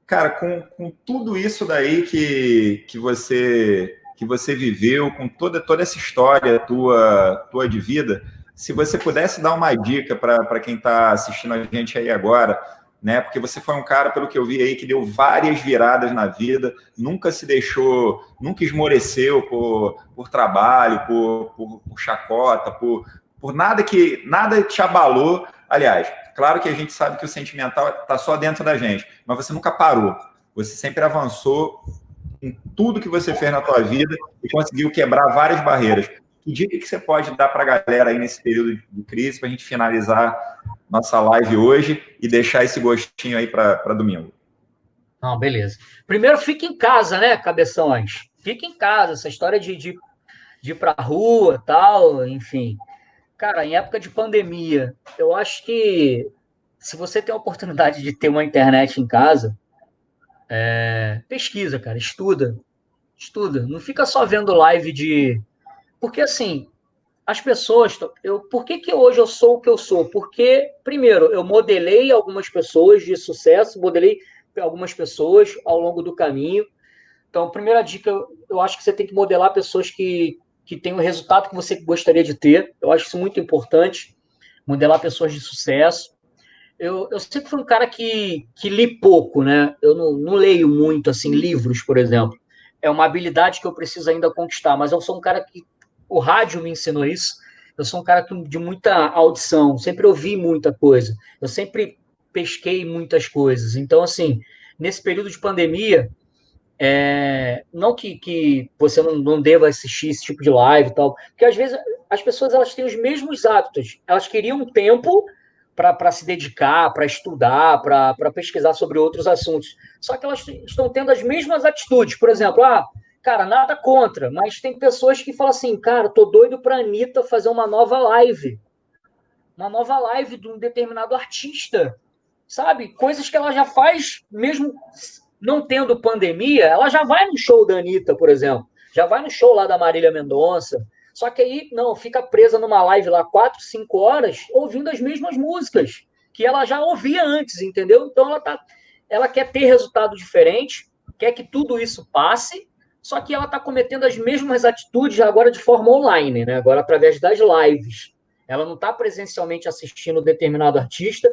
Speaker 1: cara, com tudo isso daí que você viveu, com toda essa história tua de vida, se você pudesse dar uma dica para quem está assistindo a gente aí agora, né? Porque você foi um cara, pelo que eu vi aí, que deu várias viradas na vida, nunca se deixou, nunca esmoreceu por trabalho, por chacota, por nada te abalou. Aliás, claro que a gente sabe que o sentimental está só dentro da gente, mas você nunca parou. Você sempre avançou em tudo que você fez na tua vida e conseguiu quebrar várias barreiras. Que dica que você pode dar para a galera aí nesse período de crise para a gente finalizar nossa live hoje e deixar esse gostinho aí para domingo?
Speaker 2: Não, beleza. Primeiro, fique em casa, né, cabeções? Fique em casa. Essa história de ir para a rua, tal, enfim. Cara, em época de pandemia, eu acho que se você tem a oportunidade de ter uma internet em casa, pesquisa, cara, estuda, estuda. Não fica só vendo live de. Porque assim, as pessoas. Por que hoje eu sou o que eu sou? Porque, primeiro, eu modelei algumas pessoas de sucesso, modelei algumas pessoas ao longo do caminho. Então, primeira dica, eu acho que você tem que modelar pessoas que têm o resultado que você gostaria de ter. Eu acho isso muito importante. Modelar pessoas de sucesso. Eu sempre fui um cara que li pouco, né? Eu não leio muito, assim, livros, por exemplo. É uma habilidade que eu preciso ainda conquistar, mas eu sou um cara que. O rádio me ensinou isso. Eu sou um cara de muita audição, sempre ouvi muita coisa. Eu sempre pesquei muitas coisas. Então, assim, nesse período de pandemia, não que você não deva assistir esse tipo de live e tal, porque às vezes as pessoas elas têm os mesmos hábitos, elas queriam tempo para se dedicar, para estudar, para pesquisar sobre outros assuntos, só que elas estão tendo as mesmas atitudes, por exemplo, cara, nada contra, mas tem pessoas que falam assim, cara, tô doido para a Anitta fazer uma nova live de um determinado artista, sabe? Coisas que ela já faz, mesmo não tendo pandemia, ela já vai no show da Anitta, por exemplo. Já vai no show lá da Marília Mendonça. Só que aí, não, fica presa numa live lá 4, 5 horas, ouvindo as mesmas músicas que ela já ouvia antes, entendeu? Então ela quer ter resultado diferente, quer que tudo isso passe, só que ela está cometendo as mesmas atitudes agora de forma online, né? Agora através das lives. Ela não está presencialmente assistindo determinado artista.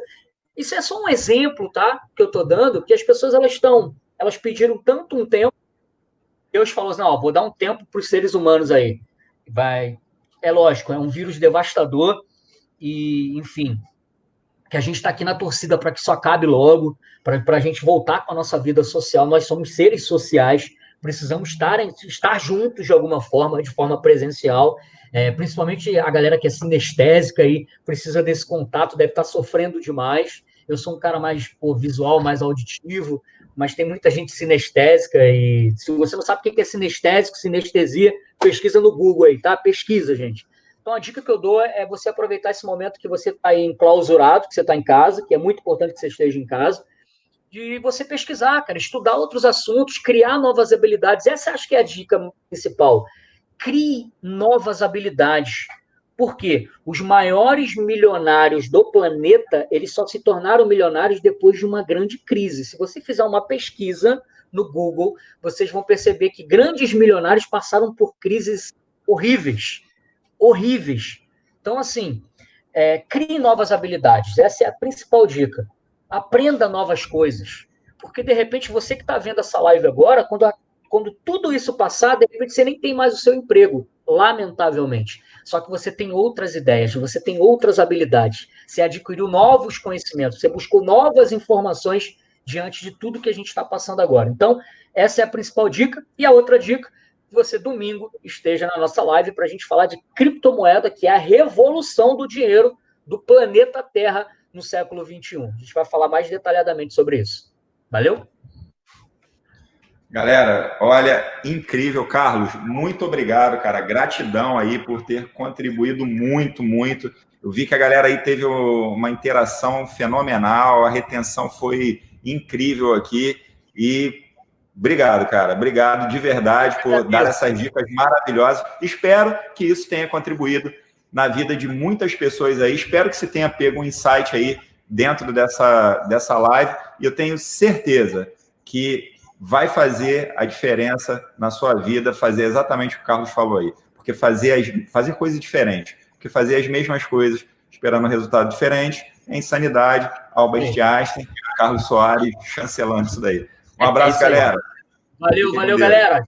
Speaker 2: Isso é só um exemplo, tá? Que eu estou dando, que as pessoas elas pediram tanto um tempo, Deus falou assim, não, vou dar um tempo para os seres humanos aí. Vai, é lógico, é um vírus devastador e, enfim, que a gente está aqui na torcida para que isso acabe logo, para a gente voltar com a nossa vida social. Nós somos seres sociais, precisamos estar juntos de alguma forma, de forma presencial. Principalmente a galera que é sinestésica e precisa desse contato, deve estar sofrendo demais. Eu sou um cara mais visual, mais auditivo, mas tem muita gente sinestésica e se você não sabe o que é sinestésico, sinestesia, pesquisa no Google aí, tá? Pesquisa, gente. Então, a dica que eu dou é você aproveitar esse momento que você está enclausurado, que você está em casa, que é muito importante que você esteja em casa, de você pesquisar, cara, estudar outros assuntos, criar novas habilidades. Essa acho que é a dica principal. Crie novas habilidades. Por quê? Os maiores milionários do planeta, eles só se tornaram milionários depois de uma grande crise. Se você fizer uma pesquisa no Google, vocês vão perceber que grandes milionários passaram por crises horríveis. Horríveis. Então, assim, crie novas habilidades. Essa é a principal dica. Aprenda novas coisas. Porque, de repente, você que está vendo essa live agora, quando tudo isso passar, de repente você nem tem mais o seu emprego, lamentavelmente. Só que você tem outras ideias, você tem outras habilidades. Você adquiriu novos conhecimentos, você buscou novas informações diante de tudo que a gente está passando agora. Então, essa é a principal dica. E a outra dica, que você, domingo, esteja na nossa live para a gente falar de criptomoeda, que é a revolução do dinheiro do planeta Terra no século XXI. A gente vai falar mais detalhadamente sobre isso. Valeu?
Speaker 1: Galera, olha, incrível. Carlos, muito obrigado, cara. Gratidão aí por ter contribuído muito, muito. Eu vi que a galera aí teve uma interação fenomenal, a retenção foi incrível aqui e obrigado, cara. Obrigado de verdade por dar essas dicas maravilhosas. Espero que isso tenha contribuído na vida de muitas pessoas aí. Espero que você tenha pego um insight aí dentro dessa live e eu tenho certeza que vai fazer a diferença na sua vida, fazer exatamente o que o Carlos falou aí. Porque fazer coisas diferentes, porque fazer as mesmas coisas esperando um resultado diferente é insanidade. Albert Einstein, Carlos Soares chancelando isso daí. Um abraço, galera.
Speaker 2: Valeu, galera.